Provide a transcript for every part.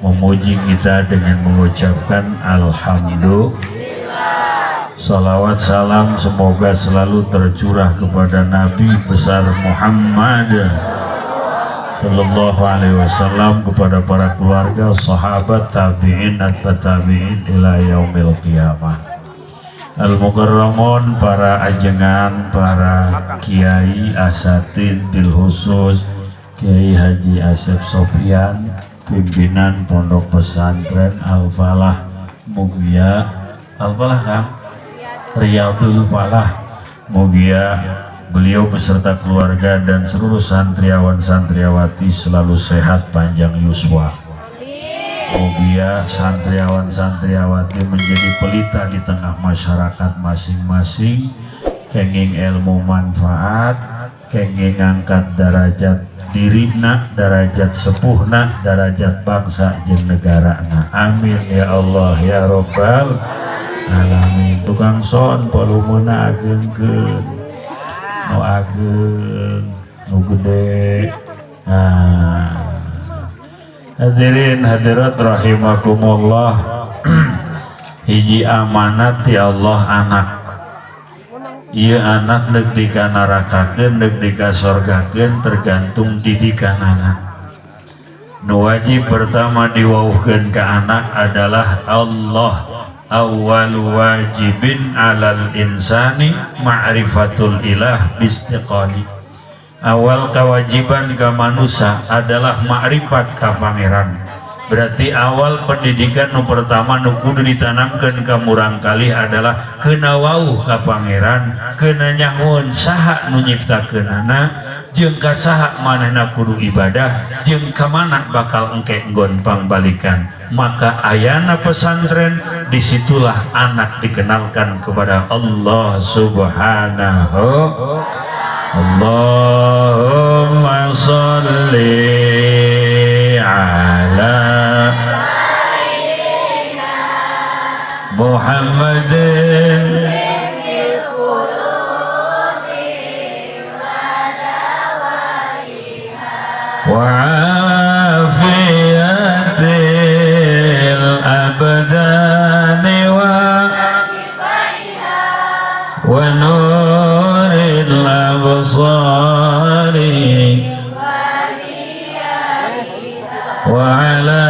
memuji kita dengan mengucapkan alhamdulillah. Salawat salam semoga selalu tercurah kepada Nabi besar Muhammad Sallallahu Alaihi Wasallam, kepada para keluarga, sahabat, tabi'in, atba tabi'in ila yaumil qiyamah. Al-Mukarramun, para ajengan, para kiai, asatid, bil khusus Kiai Haji Asep Sofyan, pimpinan Pondok Pesantren Al-Falah Mugia, Al-Falah kan? Riyadul Falah Mugia, beliau beserta keluarga dan seluruh santriawan santriawati selalu sehat panjang yuswa. Mugia santriawan santriawati menjadi pelita di tengah masyarakat masing-masing, kenging ilmu manfaat, kenging angkat derajat dirina, derajat sepuhna, derajat bangsa jeung negarana. Amin ya Allah ya Rabbal alamin. Tukang son palumuna agengkeun nu ageng nu gede. Hadirin hadirat rahimakumullah. Hiji amanat ti Allah anak. Ieu anak deuk dikanarakakeun, deuk dikasorgakeun tergantung didikan anak. Nu wajib pertama diwauhkeun ka anak adalah Allah. Awwal wajibin alal insani ma'rifatul ilah bistiqali. Awal kewajiban ke manusia adalah ma'rifat ka pangeran. Berarti awal pendidikan nu pertama nu kudu ditanamkeun ka murang kali adalah keuna wauh ka pangeran, keuna nyahoon saha nu nyiptakeunana, jeung ka saha manehna kudu ibadah, jeung ka mana bakal engke nggon pangbalikan. Maka ayana pesantren, disitulah anak dikenalkan kepada Allah Subhanahu. Allahumma sholli ala Muhammadin wa afiyatil abdani wa nuril absari wa ala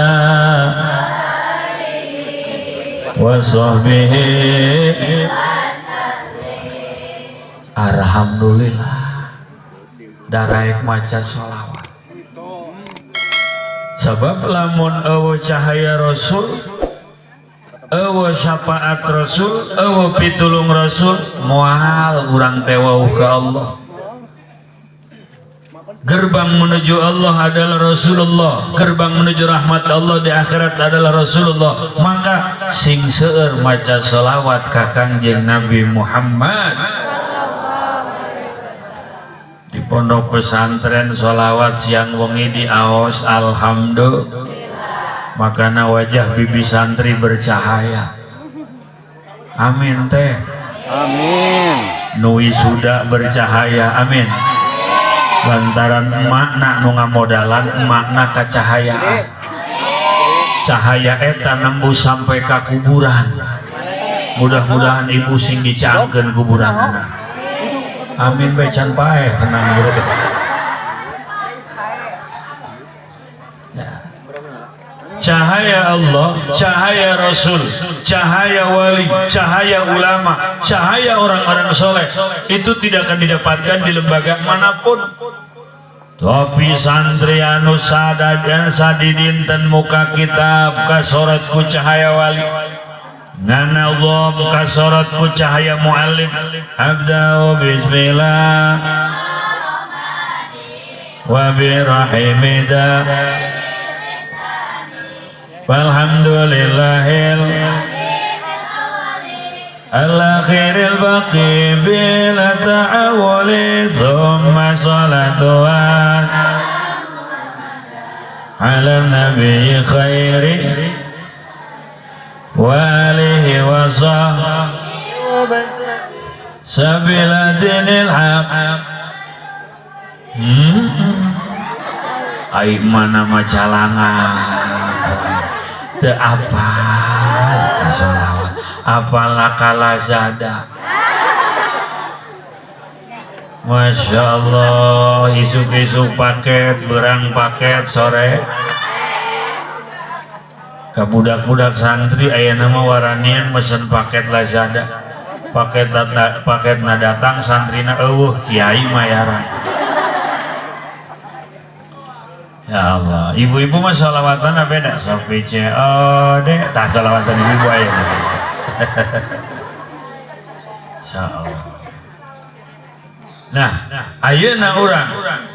wa sahbihi. Alhamdulillah daraek maca sholawat. Sebab lamun eueuh cahaya Rasul, eueuh syafaat Rasul, eueuh pitulung Rasul, moal urang teh wauh ka Allah. Gerbang menuju Allah adalah Rasulullah, gerbang menuju rahmat Allah di akhirat adalah Rasulullah. Maka sing seueur maca sholawat ka Kangjeng Nabi Muhammad. Di pondok pesantren sholawat siang wengi di aos alhamdulillah. Makana wajah bibi santri bercahaya. Amin teh. Amin. Nui sudah bercahaya. Amin. Lantaran makna nu ngamodalan makna kacahayaan. Cahaya eta nembus sampai ke kuburan. Mudah-mudahan ibu sing dicaangkeun kuburanna. Amin bae can paeh tenang bro. Cahaya Allah, cahaya Rasul, cahaya wali, cahaya ulama, cahaya orang-orang soleh itu tidak akan didapatkan di lembaga manapun. Tapi santri anu sada dan sadidinten muka kitab kasorat ku cahaya wali, ngana Allah kasorat ku cahaya muallim. Abda'u bismillah wa birahimida walhamdulillahil al-akhiril baqi bila ta'awuli thumma salatu ala nabi khairi wa alihi wa sahbihi sabila dinil haq. Aing mana macalangan teu apal sholawat apal kalazada. Masya Allah, isuk-isuk paket, berang paket sore. Ka budak-budak santri aya nama waranian mesen paket Lazada. Paket na datang santrina eueuh kiai mayaran. Ya Allah, ibu-ibu mah sholawatan beda sok PCOD, tah sholawatan ibu aya. Insyaallah. Nah, ayeuna urang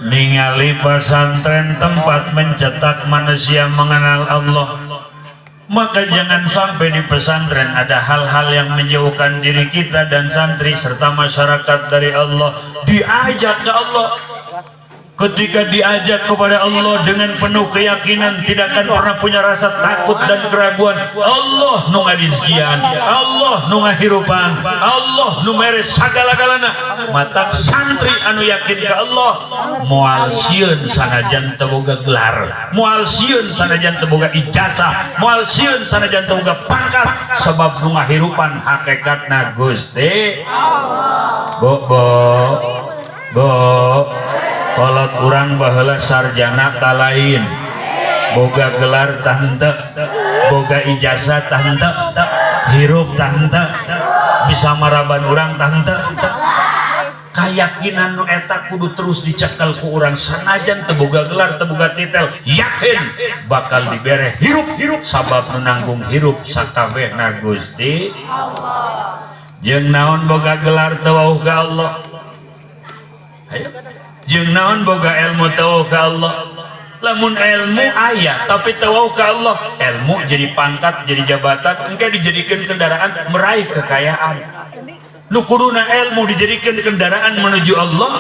ningali pesantren tempat mencetak manusia mengenal Allah. Maka jangan sampai di pesantren ada hal-hal yang menjauhkan diri kita dan santri serta masyarakat dari Allah. Diajak ke Allah. Ketika diajak kepada Allah dengan penuh keyakinan, tidak akan pernah punya rasa takut dan keraguan. Allah nu ngarizkian, Allah nu ngahirupan, Allah nu mere sagala-galana. Matak santri anu yakin ke Allah, moal sieun sanajan teu boga gelar, moal sieun sanajan teu boga ijazah, moal sieun sanajan teu boga pangkat, sebab nu ngahirupan hakikatna Gusti Allah. Bo kolot urang baheula sarjana talain boga gelar tante boga ijazah tante hirup tante bisa maraban urang tante keyakinan nu eta kudu terus dicekel ku urang sanajan teu boga gelar teu boga titel yakin bakal dibere hirup sabab nu nanggung hirup sakabehna Gusti Allah. Jeung naon boga gelar teu wauh ka Allah, jeung naon boga ilmu teu ka Allah. Lamun ilmu aya tapi teu ka Allah, ilmu jadi pangkat jadi jabatan engke dijadikeun kendaraan meraih kekayaan. Nu kuduna ilmu dijadikan kendaraan menuju Allah,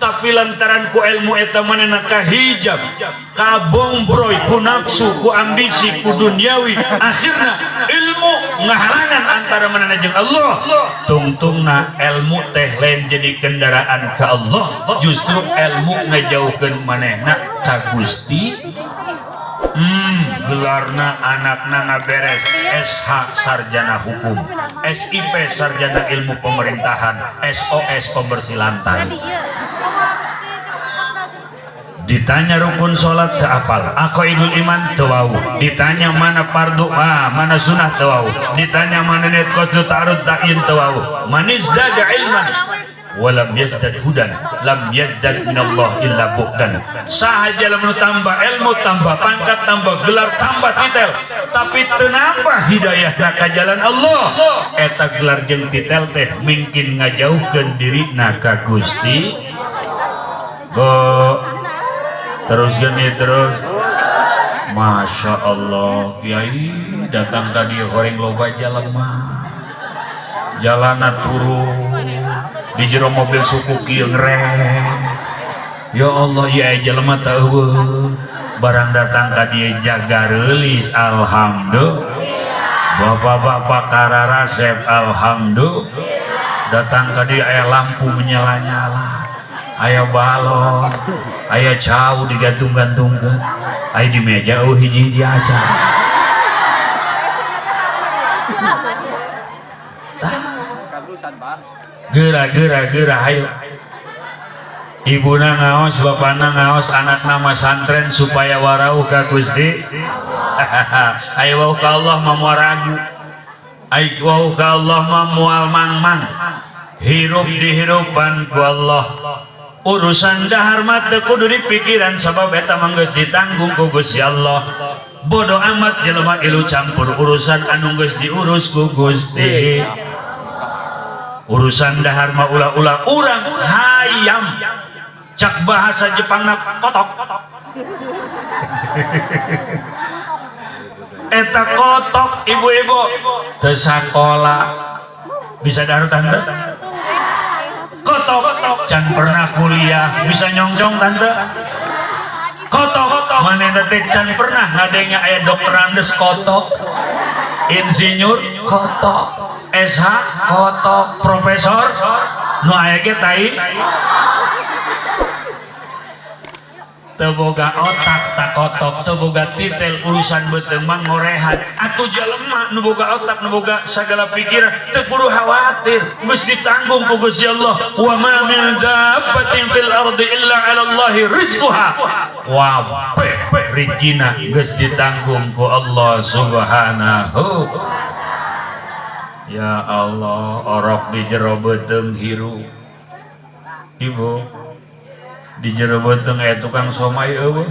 tapi lantaran ku ilmu eta manehna kahijab, kabombroy ku nafsu, ku ambisi, ku duniawi, akhirna ilmu ngahalangan antara manehna jeung Allah. Tungtungna ilmu teh lain jadi kendaraan ke Allah, justru ilmu ngajauhkeun manehna ka Gusti. Gelarna anakna ngaberes SH sarjana hukum, SIP sarjana ilmu pemerintahan, SOS pembersih lantai. Ditanya rukun sholat teu apal, aqaidul iman teu wau. Ditanya mana fardu mana sunah teu wau. Ditanya mana niat qasdu ta'arud ta'yin teu wau. Man izdada ilman walam yazdad hudan lam yazdad minallah illa buhdan. Sahaja lamun tambah ilmu, tambah pangkat, tambah gelar, tambah titel, tapi teu nambah hidayahna ka jalan Allah, eta gelar jeung titel teh mungkin ngajauhkeun dirina ka Gusti. Teruskeun ieu terus. Masya Allah, Kiai datang ka dieu horeng loba jelema. Jalana turun di jero mobil suku kieu ngreng. Ya Allah, ieu jelema teh eueuh barang datang ka dieu jaga reulis alhamdulillah. Bapak-bapak kararasep alhamdulillah. Datang ka dieu aya lampu menyala-nyala, aya balon, aya cau digantung-gantungkeun, aya di meja hiji-hiji aja. Gera ayo ibuna ngaos, bapana ngaos, anakna mah santren supaya warau ka Gusti. Ayo wau ka Allah mah moal ragu, ayo wau ka Allah mah moal mangmang. Hirup dihirupan ku Allah, urusan dahar mah teu kudu dipikiran sabab eta mah geus ditanggung ku Gusti Allah. Bodoh amat jelema ilu campur urusan anu geus diurus ku Gusti. Urusan dahar mah ulah-ulah urang hayam, cak bahasa Jepangna kotok. Eta kotok ibu-ibu teu sakola bisa dahar tante. Kotok can pernah kuliah bisa nyongcong tante. Kotok manehna teh can pernah ngadenge aya dokter Andes kotok, insinyur kotok, SH kotok, profesor nu aya ge tai. teboga otak tak otok, teboga titel urusan beuteung mah ngorehan. Atuh jelema nu boga otak nu boga sagala pikiran teu kudu khawatir, geus ditanggung ku Gusti Allah. Wa ma min dabbatin fil ardi illa 'ala Allahi rizquha. Wa rizqina geus ditanggung ku Allah Subhanahu. Ya Allah, orok di jero beuteung hirup. Ibu di jero beuteung aya tukang somai eueuh.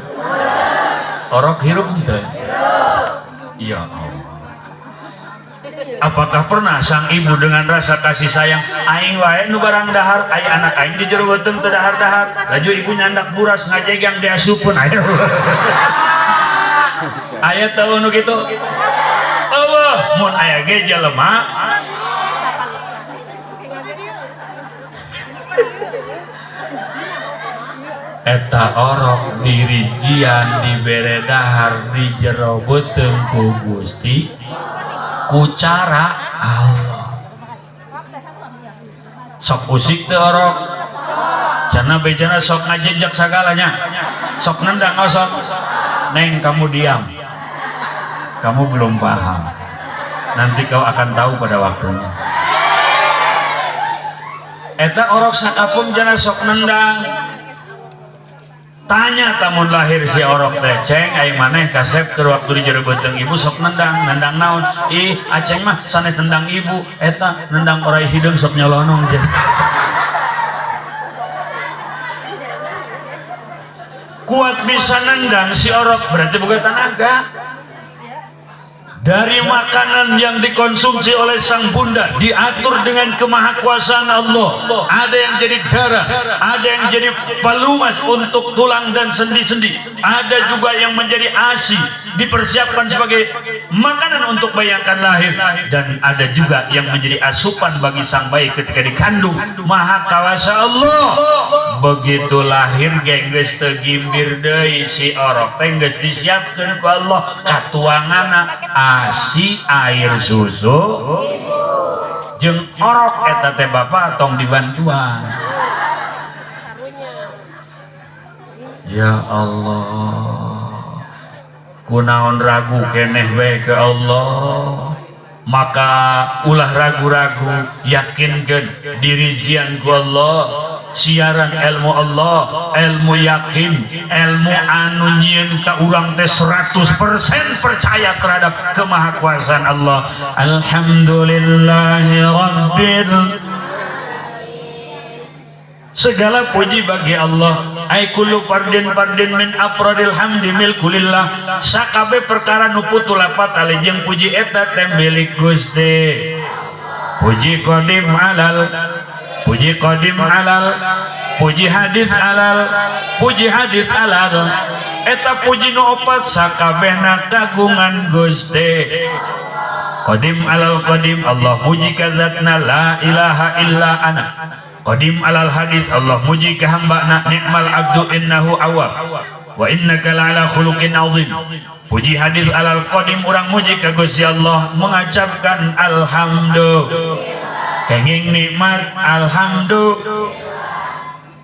Orok hirup henteu? Ya Allah. Apakah pernah sang ibu dengan rasa kasih sayang aing wae nu barang dahar aya anak aing di jero beuteung teu dahar-dahar, laju ibu nyandak buras ngajegang diasupeun aya. Aya tahu nu kitu? Eueuh, mun aya ge jelema eta orok dirijian dibere dahar di jero beuteung ku Gusti ku cara Allah. Sok usik teu orok cenah bejana sok ngajejak sagalanya, sok nendang sok. Neng, kamu diam, kamu belum paham, nanti kau akan tahu pada waktunya. Eta orok sakapung jana sok nendang. Tanya tamun lahir si orok teh, ceng aing maneh kasep keur waktu di jero beuteung ibu sok nendang naon? Ih, aceng mah sanes nendang ibu, eta nendang orai hideung sok nyolonong je. Kuat bisa nendang si orok berarti boga tenaga. Dari makanan yang dikonsumsi oleh sang bunda diatur dengan kemahakuasaan Allah. Ada yang jadi darah, ada yang jadi pelumas untuk tulang dan sendi-sendi, ada juga yang menjadi ASI dipersiapkan sebagai makanan untuk bayi yang akan lahir, dan ada juga yang menjadi asupan bagi sang bayi ketika dikandung. Maha kawasa Allah. Begitu lahir geus teu gimbir deui si orok teh geus disiapkeun ku Allah katuangana ASI air susu jeung orok eta teh Bapak tong dibantuan. Ya Allah, kunaon ragu keneh bae ke Allah, maka ulah ragu-ragu, yakinkeun dirizkian ku Allah. Siaran ilmu Allah, ilmu yakin, ilmu anu nyieun ka urang teh 100% percaya terhadap kemahakuasaan Allah. Alhamdulillahi rabbil. Segala puji bagi Allah. Ai kullu fardin min afradil hamdi milkulillah. Sakabe perkara nu putulapat ali jeung puji eta teh milik Gusti. Puji qadim alal, puji qadim alal, puji hadis alal, puji hadis alal. Eta puji nu opat sakabehna kagungan Gusti. Qadim alal qadim, Allah muji ka zatna la ilaha illa ana. Qadim alal hadis, Allah muji ka hambana nikmal abdu innahu awwab wa innaka la'ala khuluqin azim. Puji hadis alal qadim, urang muji ka Gusti Allah mengucapkan alhamdulillah. Kenging nikmat alhamdulillah.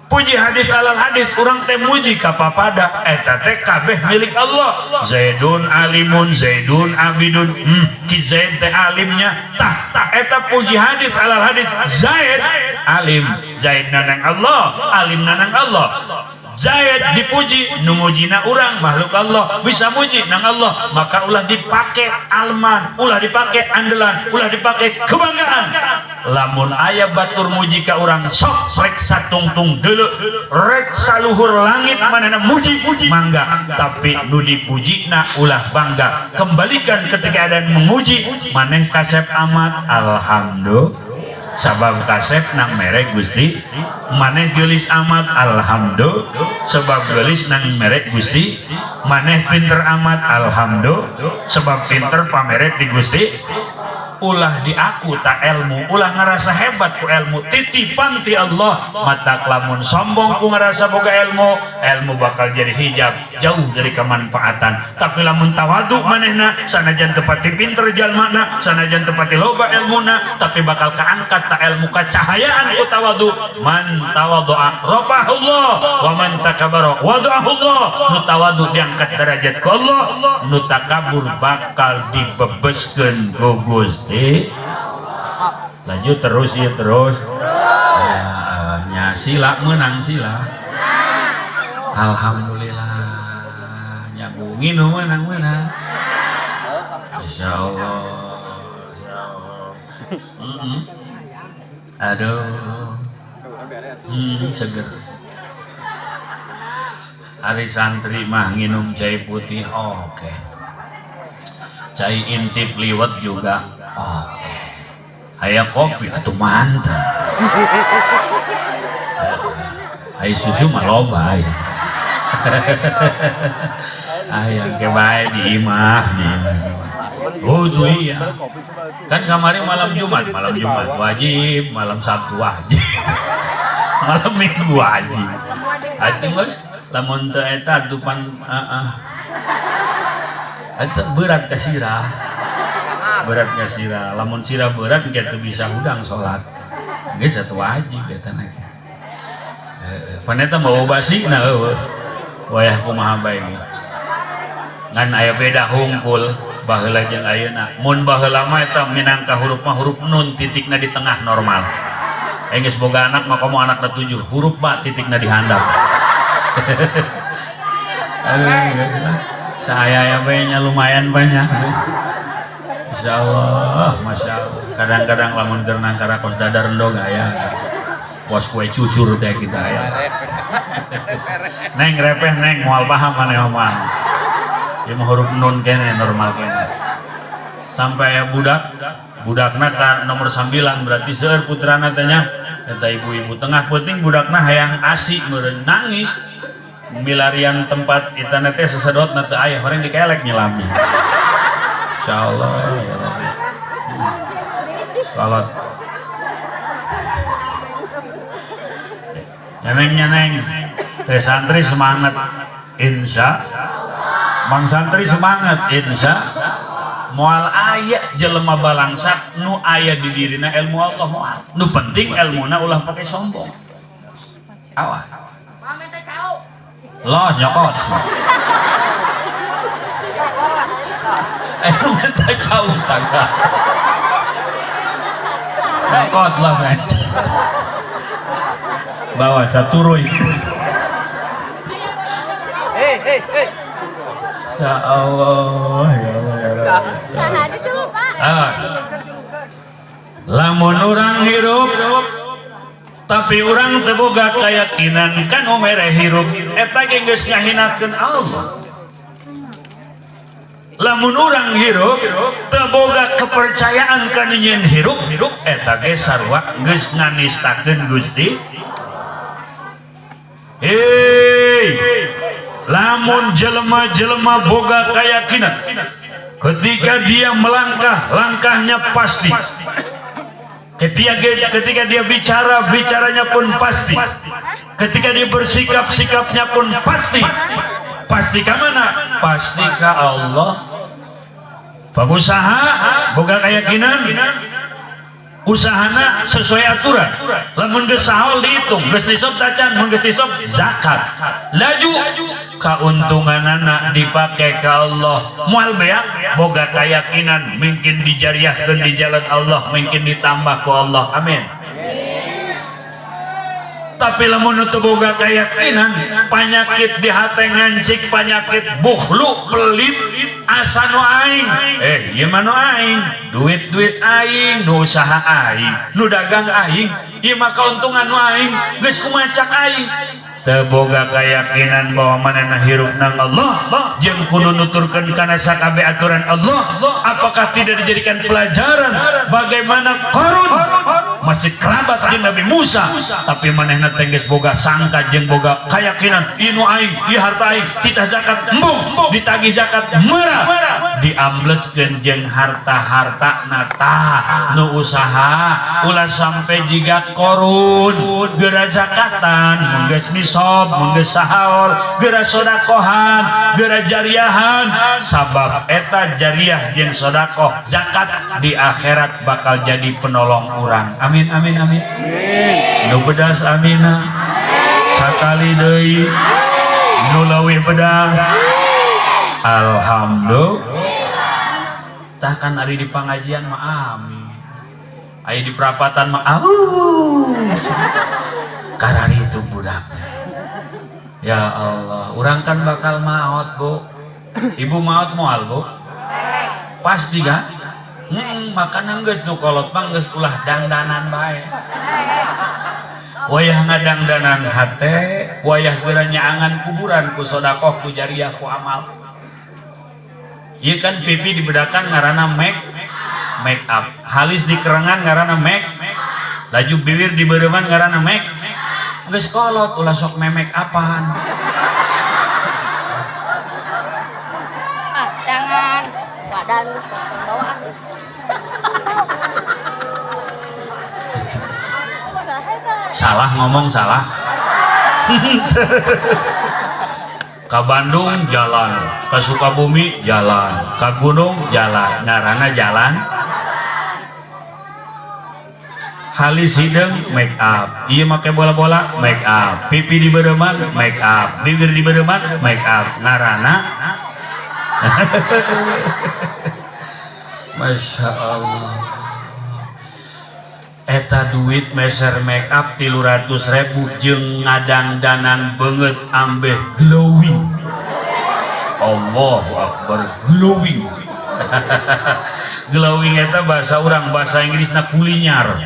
Puji hadis alal hadis, urang teh muji ka papada eta teh kabeh milik Allah. Zaidun alimun, Zaidun abidun. Ki Zaid teh alimnya, tah eta puji hadis alal hadis. Zaid alim, Zaid nanang Allah, alim nanang Allah. Zaid dipuji, nu mujina urang makhluk Allah bisa muji nang Allah, maka ulah dipake alman, ulah dipake andelan, ulah dipake kebanggaan. Lamun aya batur muji ka urang sok rek satungtung deuleu, rek saluhur langit manehna muji mangga, tapi nu dipujina ulah bangga. Kembalikan ketika ada yang memuji, maneh kasep amat alhamdulillah. Sabab kasep nang merek Gusti, maneh geulis amat alhamdulillah. Sebab geulis nang merek Gusti, maneh pinter amat alhamdulillah. Sebab pinter pameret di Gusti. ulah diaku tak ilmu, ulah ngerasa hebat ku ilmu, titipan ti Allah. Mata lamun sombong ku ngerasa boga ilmu, ilmu bakal jadi hijab jauh dari kemanfaatan. Tapi lamun tawadu manehna, sanajan tepati pinter jalmana, sanajan tepati loba ilmuna, tapi bakal kaangkat tak ilmu kacahayaan ku tawadu. Man tawadu'a rafa'ahullah wa man takabara wada'ahullah. Nu tawadu diangkat derajat ku Allah, nu takabur bakal dibebeskeun ku Gusti. Lanjut terus ya terus. Ya, sila menang sila. Alhamdulillah. Nyambungin menang. Insyaallah. Aduh. Seger. Hari santri mah nginum cai putih oke. Cai intip liwet juga oke. Aya kopi atuh mantap. Aya susu mah loba aya. Aya ke bae di imah nih. Tuh iya. Kan kemarin malam Jumat wajib, malam Sabtu wajib. Malam Minggu wajib. Atuh geus lamun teu eta tupan eta berat ka sirah. Berat ka sirah. Lamun sirah berat kitu bisa hudang salat. Geus atuh wajib eta na. Paneta mau basina heueuh. Wayah kumaha bae. Ngan aya beda hungkul baheula jeung ayeuna. Mun baheula mah eta minangka huruf mah huruf nun titikna di tengah normal. Geus boga anak mah komo anakna 7 huruf ba titikna di handap. Aduh, saya ya banyak lumayan banyak. Insyaallah, masya Allah. Kadang-kadang lamun gerenang karakos dadar endog ya. Pos kue cucur teh kita ya. Neng repeh neng moal paham maneh omang. Ieu mah huruf nun kene normal kene. Sampai ya budakna ka nomor 9 berarti seueur putrana teh nya eta ibu-ibu tengah penting budakna hayang asik meureun nangis. Milarian tempat itana teh sesedotna teu aya horeng dikelek nyelamnya. Insyaallah ya Rabbi. Salat. Neng teh santri semangat insya Mang santri semangat insya moal aya jelema balangsak nu aya di dirina ilmu Allah moal nu penting ilmuna ulah pakai sombong. Awas los nyokot minta jauh sangka nyokot lah kan bawa saturuy Insyaallah ya Allah. Lamun urang hirup tapi urang teu boga keyakinan kan umere hirup eta ge geus ngahinakeun Allah. Lamun urang hirup teu boga kepercayaan kana nyeun hirup eta ge sarua geus nganistakeun Gusti. Lamun jelema-jelema boga keyakinan ketika dia melangkah langkahnya pasti. Ketika dia bicara, bicaranya pun pasti. Ketika dia bersikap, sikapnya pun pasti. Pasti ke mana? Pasti ke Allah. Pengusaha boga keyakinan usahana sesuai aturan. Lamun geus saol dihitung, geus nisab tacan, mun geus nisab zakat. Laju kauntunganana dipake ke Allah. Moal beak boga keyakinan mungkin dijariahkeun di jalan Allah, mungkin ditambah ku Allah. Amin. Tapi lamun teu boga keyakinan, penyakit di hate ngancik, penyakit bukhlu, pelit, asa nu aing. Ieu mah nu aing, duit aing, nu usaha aing, nu dagang aing, ieu mah kauntungan nu aing, geus kumacak aing. Teu boga keyakinan bahwa manehna hirup nang Allah jeung kudu nuturkeun kana sakabeh aturan Allah. Apakah tidak dijadikan pelajaran bagaimana Qarun masih kerabat jeung Nabi Musa, tapi manehna teh geus boga sangka jeung boga keyakinan ieu nu aing, ieu harta aing, titah zakat embung, ditagih zakat meurah, diambleskeun jeung harta-harta nata nu usaha ulah sampai jiga korun geura zakatan mun geus nisab mun geus sahaul geura sodakohan geura jariahan sabab eta jariah jeung sodakoh zakat di akhirat bakal jadi penolong urang. Amin amin amin. Nu bedas amina sakali deui nu leuwih bedas alhamdulillah. Tahkan ari di pengajian mah amin, aya di perapatan mah karari itu budaknya. Ya Allah, urang kan bakal maot bu. Ibu maot moal bu? Pasti kan? Makanan geus nu kolot mah geus ulah dangdanan bae. Wayah ngadangdanan hate, wayah geura nyaangan kuburan ku sodakoh ku jariah ku amal. Ieu kan pipi dibedakan ngaranna make up, halis di kerengan ngaranna make, laju bibir dibeureumman ngaranna make. Geus kolot ulah sok memek apaan. Jangan badan bawaan. Salah ngomong salah. Ka Bandung jalan, ka Sukabumi jalan, ka gunung jalan, ngaranna jalan. Halis hideung make up, ieu make bola-bola make up, pipi dibeureumman make up, bibir dibeureumman make up, ngaranna Masya Allah. Eta duit meser make up 300.000 jeung ngadangdanan beungeut ambeh glowing. Allahu Akbar, glowing. Glowing eta bahasa urang, bahasa Inggrisna kulinyar.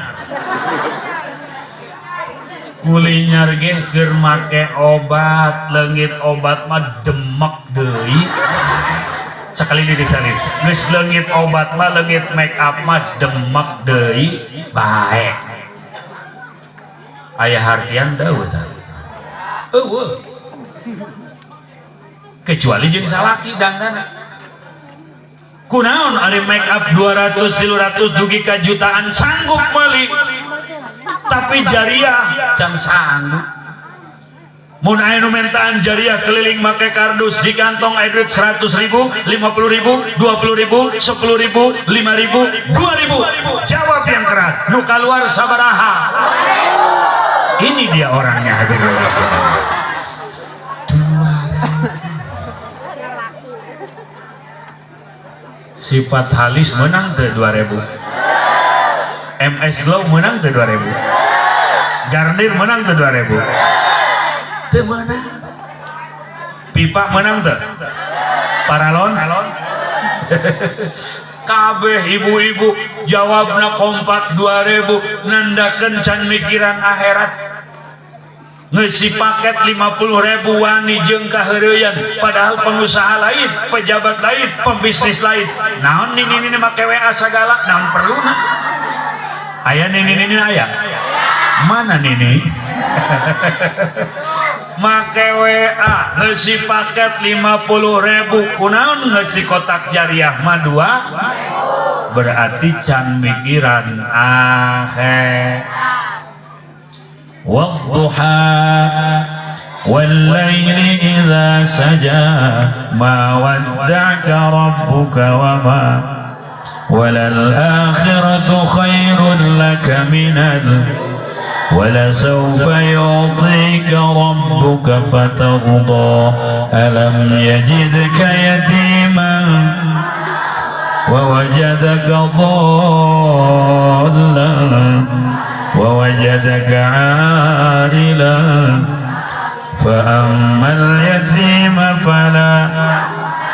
Kulinyar ge keur make obat, leungit obat mah demek deui. Sekali ini disalin geus leungit obat mah leungit make up mah demek deui bae. Aya hartian daeuh tah. Eueuh. Kecuali jeung salaki dangdana. Kunaon ari make up 200 300 dugi ka jutaan sanggup meuli. Tapi jariah can sanggup. Mun aya nu mentaan jariah keliling make kardus di kantong aya duit 100.000, 50.000, 20.000, 10.000, 5.000, 2.000. Jawab yang keras. Nu kaluar sabaraha? Ini dia orangnya hadirin. Sifat halis menang teu 2.000. MS Glow menang teu 2.000. Garnier menang teu 2.000. Teu menang. Pipa menang teu? Paralon? Kabeh ibu-ibu jawabna kompak 2.000 nandakeun can mikiran akhirat. Ngeusi paket 50.000 wani jeung kaheureuyan, padahal pengusaha lain, pejabat lain, pembisnis lain. Naon nini make WA sagala, naon perluna? Aya nini aya. Mana nini? Make WA ngeusi paket 50.000 kunaon ngeusi kotak jariah mah 2 berarti can mikiran akhirat. Wadduha wallaili idza saja ma wadda'aka rabbuka wa ma walal akhiratu khairun laka minal ولسوف يعطيك ربك فترضى ألم يجدك يتيما ووجدك ضالا ووجدك عائلا فأما اليتيم فلا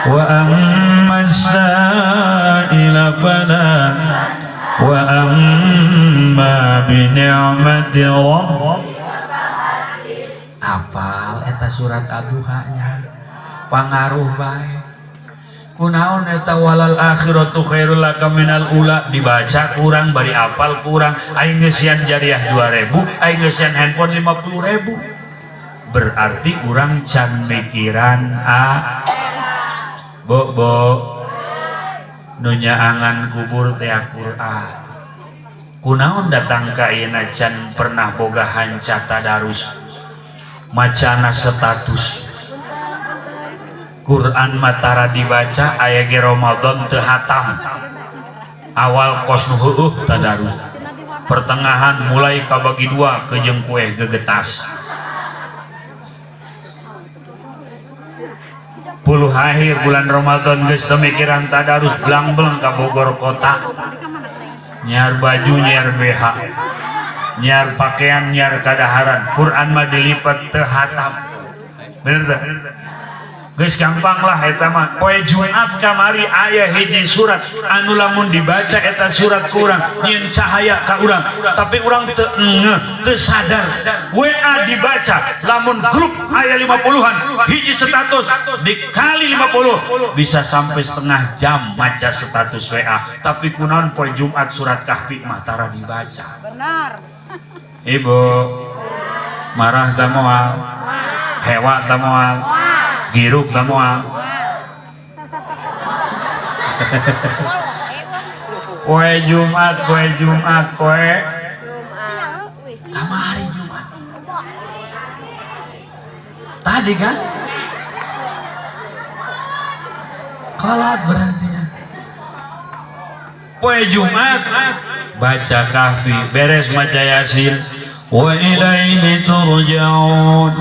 وأما السائل فلا وأما بنعمة رب. Apal eta surat Ad-Duha nya pangaruh bae. Kunaon eta walal akhiratu khairul laka minal ula dibaca kurang bari apal kurang aing geus jariah 2.000 aing geus handphone 50.000 berarti urang can mikiran bo nunyaangan kubur teh Quran kunaon datang ka ieu can pernah boga hanca tadarus macana status Quran matara dibaca aya ge Ramadan teu hatam awal kos nu heueuh tadarus pertengahan mulai kabagi dua ke jeung kue gegetas puluh akhir bulan Ramadan geus temikiran tadarus belang-belang ka Bogor kota nyiar baju nyiar BH nyiar pakaian nyiar kadaharan Quran mah dilipat teu hatam bener teh geus gampang lah eta mah poe Jumat kamari aya hiji surat anu lamun dibaca eta surat ku urang nyieun cahaya ka urang tapi urang teu teu sadar WA dibaca lamun grup aya 50-an hiji status dikali 50 bisa sampai setengah jam maca status WA tapi kunaon poe Jumat surat Kahfi mah tara dibaca benar Ibu marah teh moal hewa teh moal giruk teh moal poe Jumat poe kamari Jumat tadi kan kalat berarti ya poe Jumat baca Kahfi beres maca Yasin wa ilaihi turja'un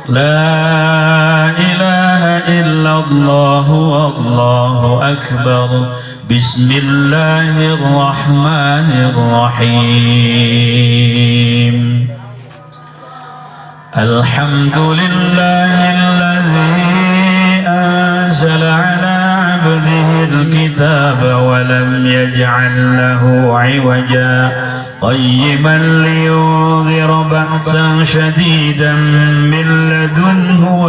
la ilaha illallah wallahu akbar bismillahirrahmanirrahim alhamdulillahilladzi anzala ala abdihi alkitaba wa lam yaj'al lahu 'iwaja قيما لينذر بأسا شديدا من لدنه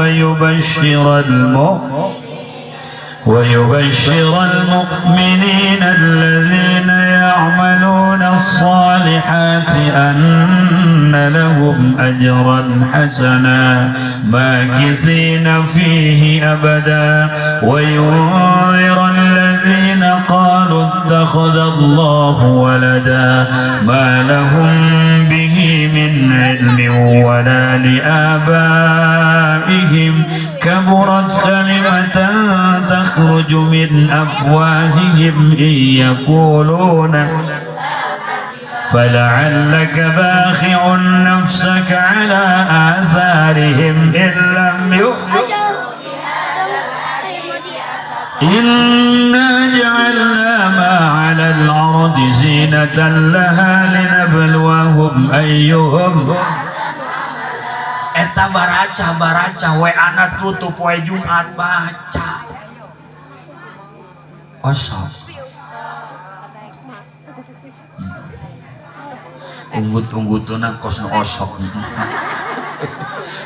ويبشر المؤمنين الذين يعملون الصالحات أن لهم أجرا حسنا ماكثين فيه أبدا وينذر الذين قالوا اتخذ الله ولدا ما لهم به من علم ولا لآبائهم كبرت كلمة تخرج من أفواههم إن يقولون فلعلك باخع نفسك على آثارهم إن لم يؤمنوا إنا جعلنا ما على الأرض زينة لها لنبلوهم أيهم eta baraca WA-na tutup poe Jumat baca osok unggut-unggutuna kos nu osok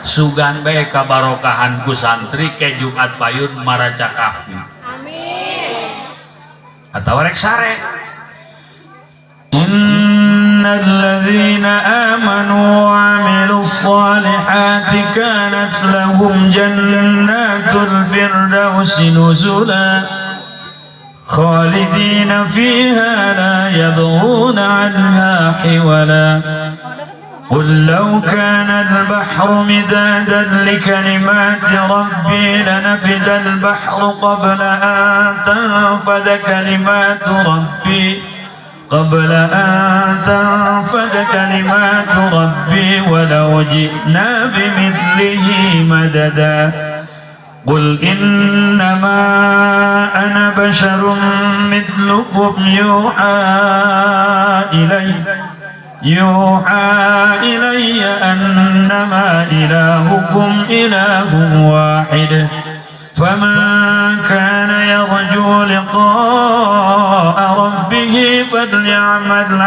sugan bae kabarokahan ku santri ke Jumat payun maraca Kahfi atawa rek sare innalladzina amanu wa 'amilus solihati kanat lahum jannatul firdausi nuzula khalidina fiha la yabghuna 'anha hiwala قل لو كان البحر مدادا لكلمات ربي لنفد البحر قبل أن تنفد كلمات ربي ولو جئنا بمثله مددا قل إنما أنا بشر مثلكم يوحى إلي أنما إلهكم إله واحد فمن كان يرجو لقاء ربه فليعمل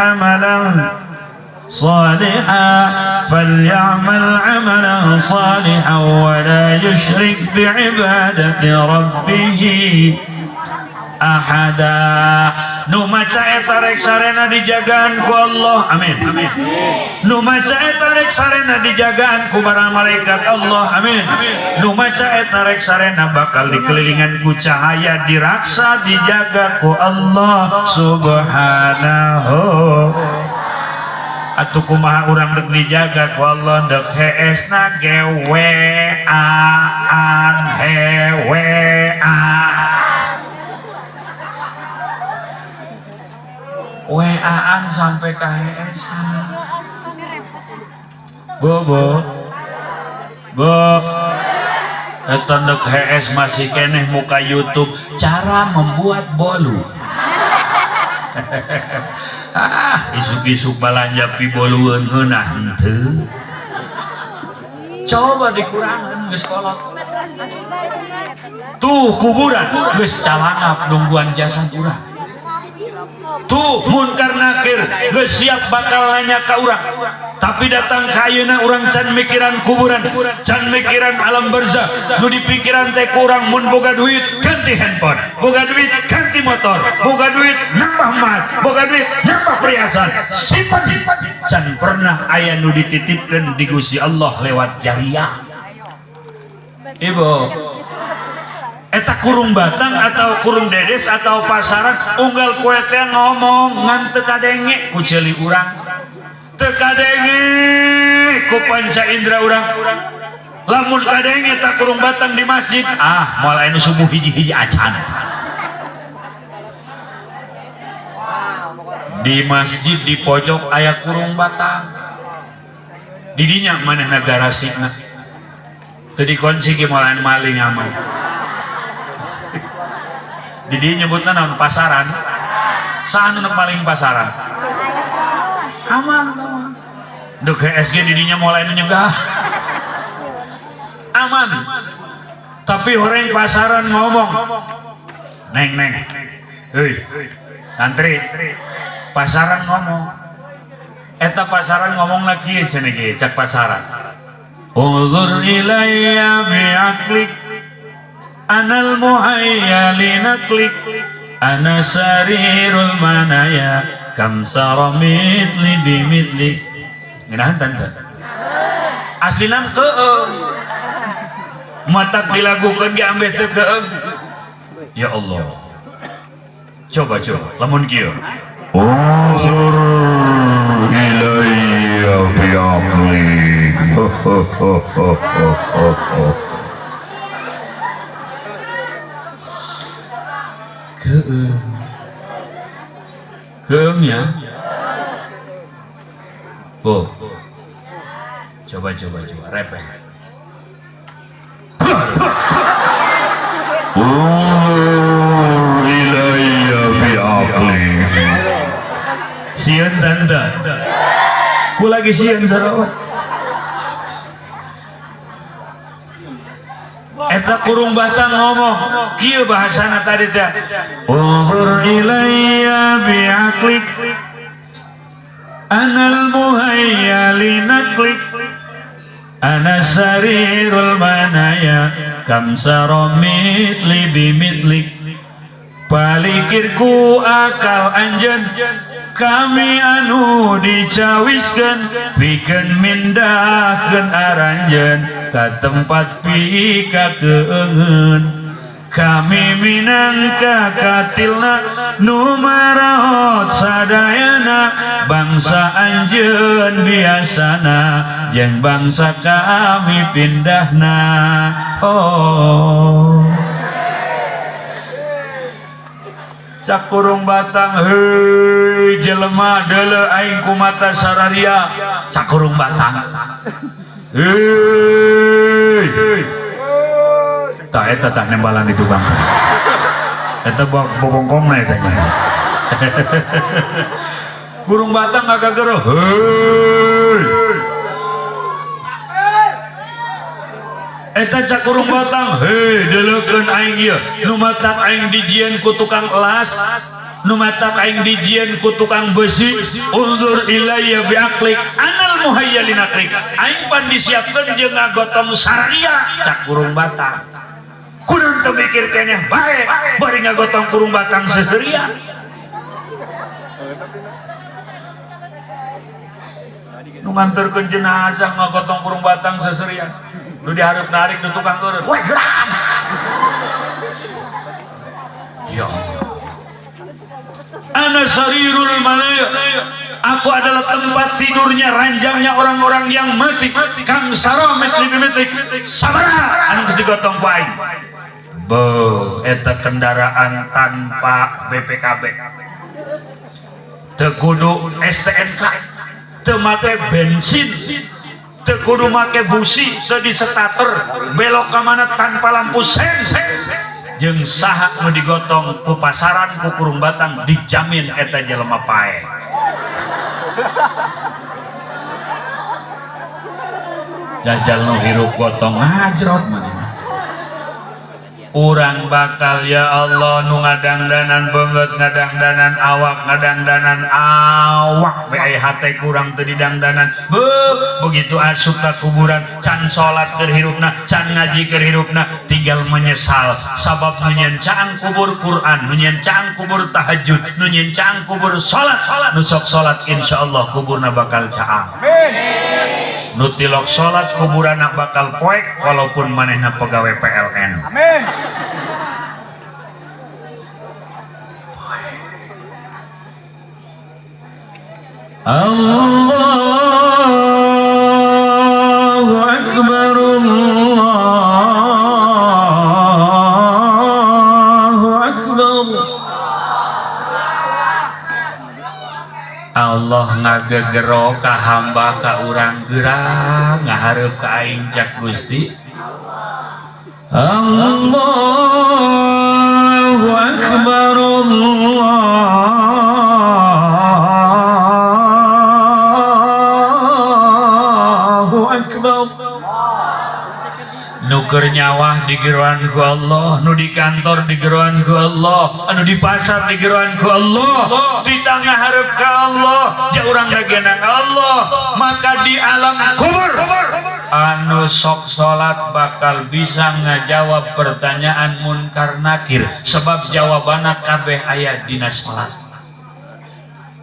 عملا صالحا ولا يشرك بعبادة ربه أحدا nu maca eta rek sarena dijagaan ku Allah, amin, amin. Nu maca eta rek sarena dijagaan ku para malaikat Allah, amin. Nu maca eta rek sarena bakal dikelilingan ku cahaya, diraksa, dijaga ku Allah subhanahu. Atuh kumaha urang dek dijaga ku Allah, dek heesna geweaan weaan sampai ke heesan. Bo eta dek hees masih keneh muka YouTube cara membuat bolu. Isuk-isuk balanja pi bolueun heunah henteu. Coba dikurangan geus kolot. Tuh kuburan geus calangap nungguan jasad urang. Tuh munkar nakir geus siap bakal nanya ka urang. Tapi datang ka ayeuna urang can mikiran kuburan, can mikiran alam barzah. Nu dipikiran teh ku urang mun boga duit ganti handphone, boga duit ganti motor, boga duit nambah emas, boga duit nambah perhiasan. Simpen can pernah aya nu dititipkeun di Gusti Allah lewat jariah. Ibu eta kurung batang atau kurung dedes atau pasaran unggal kue teh ngomong ngan teu kadenge ku ceuli urang, teu kadenge ku panca indra urang. Lamun kadenge tak kurung batang di masjid, moal anu subuh hiji-hiji acan. Di masjid di pojok aya kurung batang, didinya manehna garasina teu dikunci ge moal anu maling aman. Didi nyebutna naon pasaran, saan nu paling pasaran aman teman. Duk HSG didinya mulai nu nyegah aman. Tapi orang pasaran ngomong, neng hei santri pasaran ngomong, eta pasaran ngomong lagi cenah ge cak pasaran. Uzur ilayya bi'aqlik anal muhayyali naklik ana sarirul manaya kam saramitli bimitli. Ngeunaheun tante aslina keung matak dilagukeun ge ambeh teu keung. Ya Allah, coba lamun kieu uzur ilayya bi'aqlik keungnya. Coba repet. Ilayya bi'aqli. Sieun tanda ku lagi sieun sarawat. Eta kurung batang ngomong kieu bahasana tadi teh uzur ilayya bi'aqlik anal muhayyali naklik ana sarirul manaya kam saramitli bimitlik. Palikirku akal anjeun kami anu dicawiskeun pikeun mindahkeun aranjeun ka tempat pika keungeun. Kami minangka katilna nu marahot sadayana bangsa anjeun biasana jeung bangsa kami pindahna. Cak kurung batang heuy jelema deuleu aing ku mata sararia. Cak kurung batang heuy tah eta tah nembalan di tukang eta bobongkongna eta nya. Kurung batang agak gero heuy eta cak kurung batang heuy deuleukeun aing ieu nu matak aing dijieun ku tukang elas, nu matak aing dijieun ku tukang besi. Unzur ilayya bi'aqlik anal muhayyali naklik aing pan disiapkeun jeung ngagotong sararia. Cak kurung batang kudu teu mikir keneh bae bari ngagotong kurung batang seserian. nu nganterkeun jenazah ngagotong kurung batang seserian nu dihareup narik nu tukang eureun we geram ya ana sarirul malaya aku adalah tempat tidurnya ranjangnya orang-orang yang mati kang saro metrik sabaraha anu geus digotong ku aing beuh eta kendaraan tanpa BPKB teu kudu STNK teu make bensin teu kudu make busi teu di starter belok ka mana tanpa lampu sen jeung saha nu digotong ku pasaran ku kurung batang dijamin eta jelema pae jajal nu hirup gotong ngajrot manehna urang bakal ya Allah nu ngadangdanan beungeut ngadangdanan awak bae hate kurang teu didangdanan begitu asup ka kuburan can salat keur hirupna can ngaji keur hirupna tinggal menyesal sabab nu nyen caang kubur Quran nu nyen caang kubur tahajud nu nyen caang kubur salat nu sok salat insyaallah kuburna bakal caang amin nu tilok salat kuburana bakal poek walaupun manehna pegawai PLN amin Allahu Akbar Allahu Akbar Allah ngagegero ka hamba ka urang geurang ngahareup ka aing cak Gusti Allahu Akbar Allahu Akbar nu keur nyawah digeroan ku Allah nu di kantor digeroan ku Allah anu di pasar digeroan ku Allah di tengah hareup ka Allah ja urang dagenang Allah maka di alam kubur anu sok salat bakal bisa ngajawab pertanyaan munkar nakir sebab jawabana kabeh aya dina salat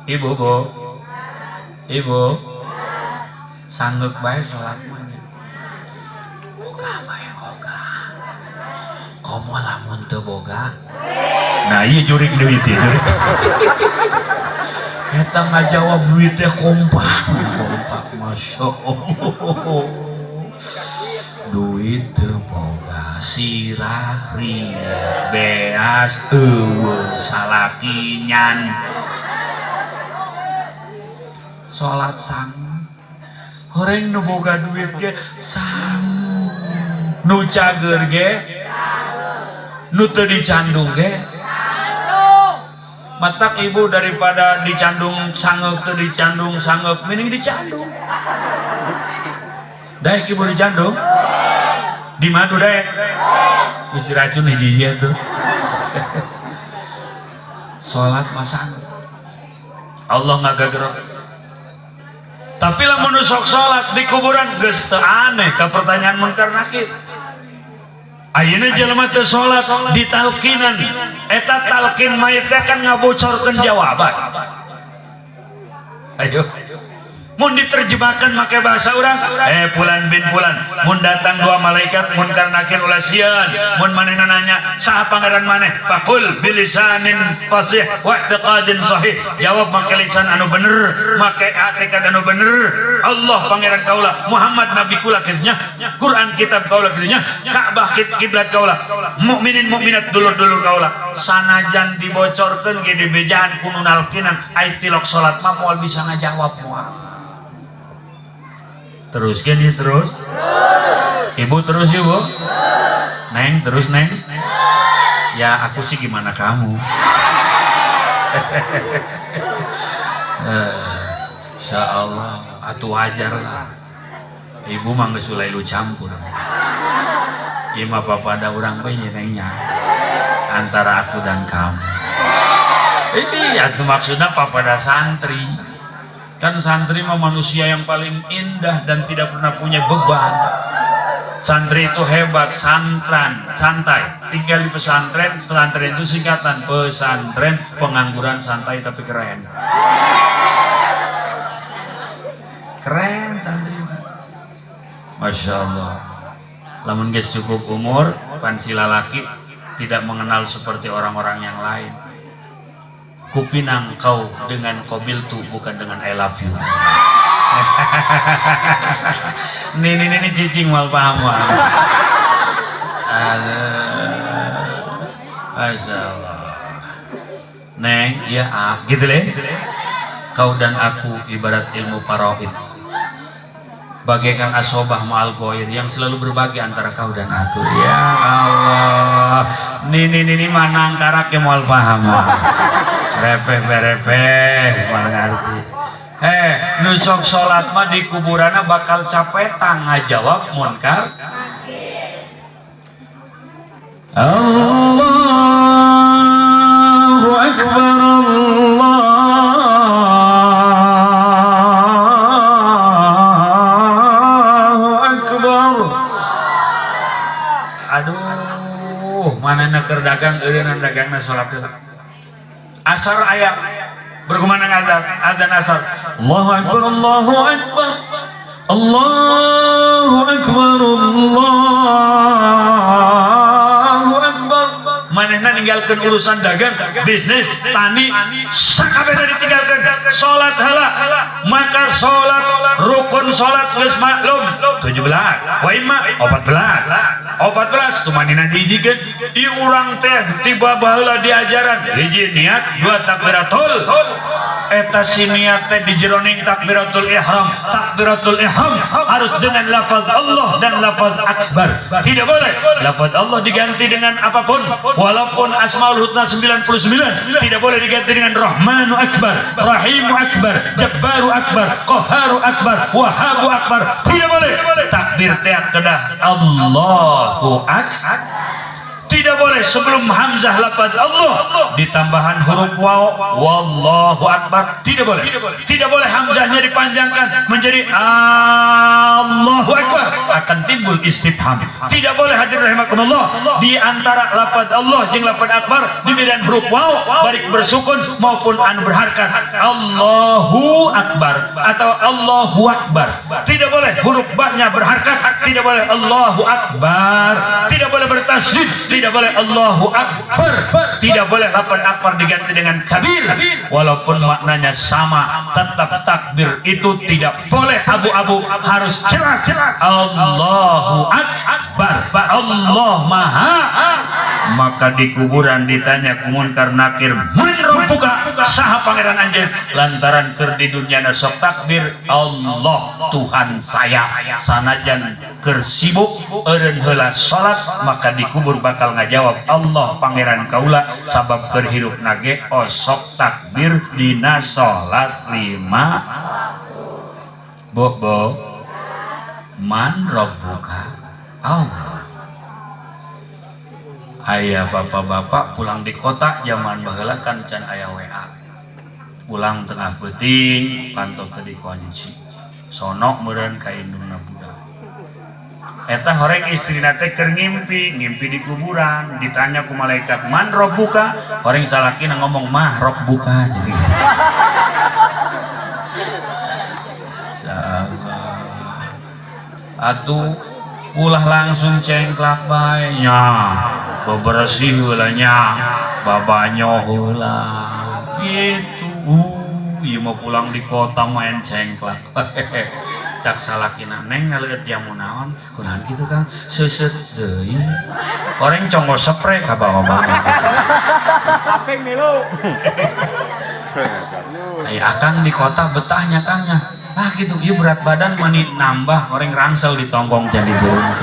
ibu sanggeuk bae salat mah komo lamun teu boga nah ieu jurik duit ieu eta ngajawab duit teh kompak masyaallah duit teu boga sirah ria beas eueuh salakinyan salat sang horeng nu boga duit ge sang nu cager ge nu teu dicandung ge matak ibu daripada dicandung sangeuk teu dicandung sangeuk mending dicandung daek ibu dicandung di madu daek geus diracun hiji-hiji tuh salat masang Allah ngagagero tapi lamun sok salat di kuburan geus teu aneh ka pertanyaan munkar nakir ayeuna jelema teu salat ditalkinan eta talkin mayit teh kan ngabocorkeun jawaban ayo mun diterjemahkan make bahasa urang fulan bin fulan mun datang dua malaikat munkar nakir ulah sieun mun manehna nanya saha pangaran maneh faqul bilisanin fasih wa i'tiqadin sahih jawab make lisan anu bener make i'tiqad anu bener Allah pangeran kaula Muhammad nabi kula kieunya Quran kitab kaula kieunya Ka'bah kiblat kaula mukminin mukminat dulur-dulur kaula sanajan dibocorkeun ge dibejahan ku nalkinan ai tilok salat mah moal bisa ngajawab moal terus kan dia terus ibu terus ibu neng terus neng ya aku sih gimana kamu Insya Allah atuh wajar lah ibu mah geus ulai lu campur ieu mah papada urang bae nyenengnya antara aku dan kamu ini atuh maksudnya papada santri kan santri mah manusia yang paling indah dan tidak pernah punya beban santri itu hebat santran santai tinggal di pesantren pesantren itu singkatan pesantren pengangguran santai tapi keren keren santri. Masya Allah. Lamun geus cukup umur pan si lalaki tidak mengenal seperti orang-orang yang lain. Kupinang kau dengan kobil tu bukan dengan I love you. Ini cicing mal paham. Masya Allah. Neng, ya gitu leh. Kau dan aku ibarat ilmu paraid, bagaikan asobah ma'al ghair yang selalu berbagi antara kau dan aku. Ya Allah, ini manang karaknya mal paham. Repeh malah ngerti. Nusok sholat mah di kuburannya bakal capetang ngajawab munkar. Allahu Akbar, Allahu Akbar. Aduh, mana neker dagang eureun dagangna salat asar ayam berkumandang adzan asar. Allahu Akbar, Allahu Akbar, Allahu Akbar, Allahu Akbar. Manehna ninggalkeun urusan dagang, bisnis, tani, sakabehna ditinggalkeun. Salat heula, maka salat rukun salat geus maklum 17, wa imma 14 tumanina dijikeun. Ieu urang teh tiba baheula diajaran hiji niat, dua takbiratul. Eta si niat teh di jeroning takbiratul ihram. Takbiratul ihram harus dengan lafaz Allah dan lafaz akbar. Tidak boleh lafaz Allah diganti dengan apapun, walaupun asmaul husna 99 tidak boleh diganti dengan Rahmanu akbar, Rahimu akbar, Jabbaru akbar, Qahharu akbar, Wahhabu akbar. Tidak boleh. Takbir teh kedah Allahu akbar. Tidak boleh sebelum hamzah lafaz Allah ditambahan huruf waw, wallahu akbar. Tidak boleh. Tidak boleh hamzahnya dipanjangkan menjadi Allahu akbar, akan timbul istifham. Tidak boleh hadir rahimakumullah di antara lafaz Allah jeung lafaz akbar diberikan huruf waw baik bersukun maupun anu berharakat Allahu akbar atau Allahu akbar. Tidak boleh huruf ba-nya berharakat, tidak boleh Allahu akbar, tidak boleh bertasydid, tidak boleh Allahu akbar, tidak boleh lafaz akbar diganti dengan kabir walaupun maknanya sama, tetap takbir itu tidak boleh abu-abu, harus jelas Allahu akbar, Allah maha. Maka di kuburan ditanya ku munkar nakir, man rabbuka, saha pangeran anjeun, lantaran keur di dunya sok takbir Allah Tuhan saya, sanajan keur sibuk eureun heula salat, maka di kubur bakal ngajawab Allah pangeran kaula sabab keur hirup nage osok takbir dina salat 5 bobo. Man rabbuka Allah. Aya bapak-bapak pulang di kota zaman baheula kan can aya WA, pulang tengah peuting pantau teu dikunci, sono meureun ka indungna budak. Eta horeng istrina teh keur ngimpi di kuburan, ditanya ku malaikat man rabbuka, horeng salakina ngomong mah rabbuka jadi. Atuh ulah langsung cengklak bae nya, bebersih heula nya, babanyo heula gitu. Ieu mah pulang di kota main cengklak. Cak salakina neng ngaleut jamu naon kunaon kitu Kang, seuseut deui oreng conggo spray ka bawa-bawa apeng milu. Ai akang di kota betahnya Kangnya gitu. Ieu berat badan mani nambah oreng rangsel ditonggong jadi turun.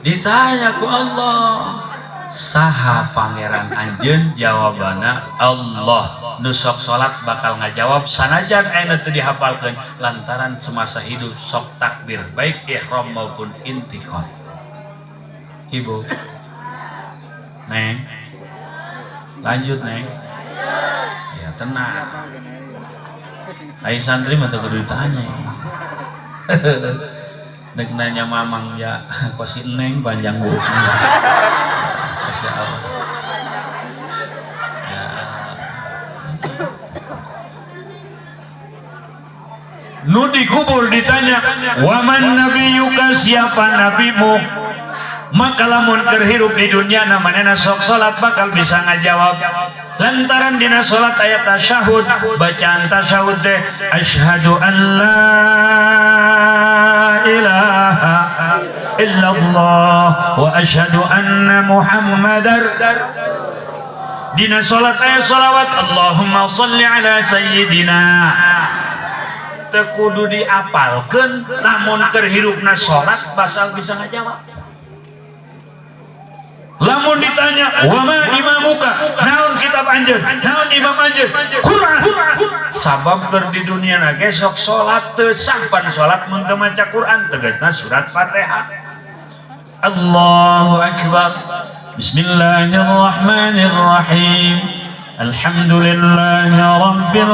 Ditanya ku Allah, saha pangeran anjeun, jawabana Allah. Nusok salat bakal ngajawab sanajan aya teu dihafalkeun lantaran semasa hidup sok takbir baik ihram maupun intiqal. Ibu Neng lanjut Neng ya tenang. Ai santri mah teu kudu ditanya. Nek nanya mamang ya kosi Neng panjang urutnya. Masyaallah. nu dikubur ditanya waman nabiyuka, siapa nabimu, maka lamun keur hirup di dunia namanya sok salat bakal bisa ngajawab lantaran dina salat ayat tasyahud, bacaan tasyahud teh asyhadu an la ilaha illallah wa asyhadu anna muhammadar. Dina salat aya salawat Allahumma shalli ala sayyidina, teu kudu diapalkeun, lamun keur hirupna salat basal bisa ngajawab. Lamun ditanya wama imamuka, naon kitab anjeun, naon imam anjeun, Quran. Sabab keur di dunia na ge sok salat teu sah, pan salat mun teu maca Quran tegasna surat Fatihah. Allahu akbar. Bismillahirrahmanirrahim. Alhamdulillahi rabbil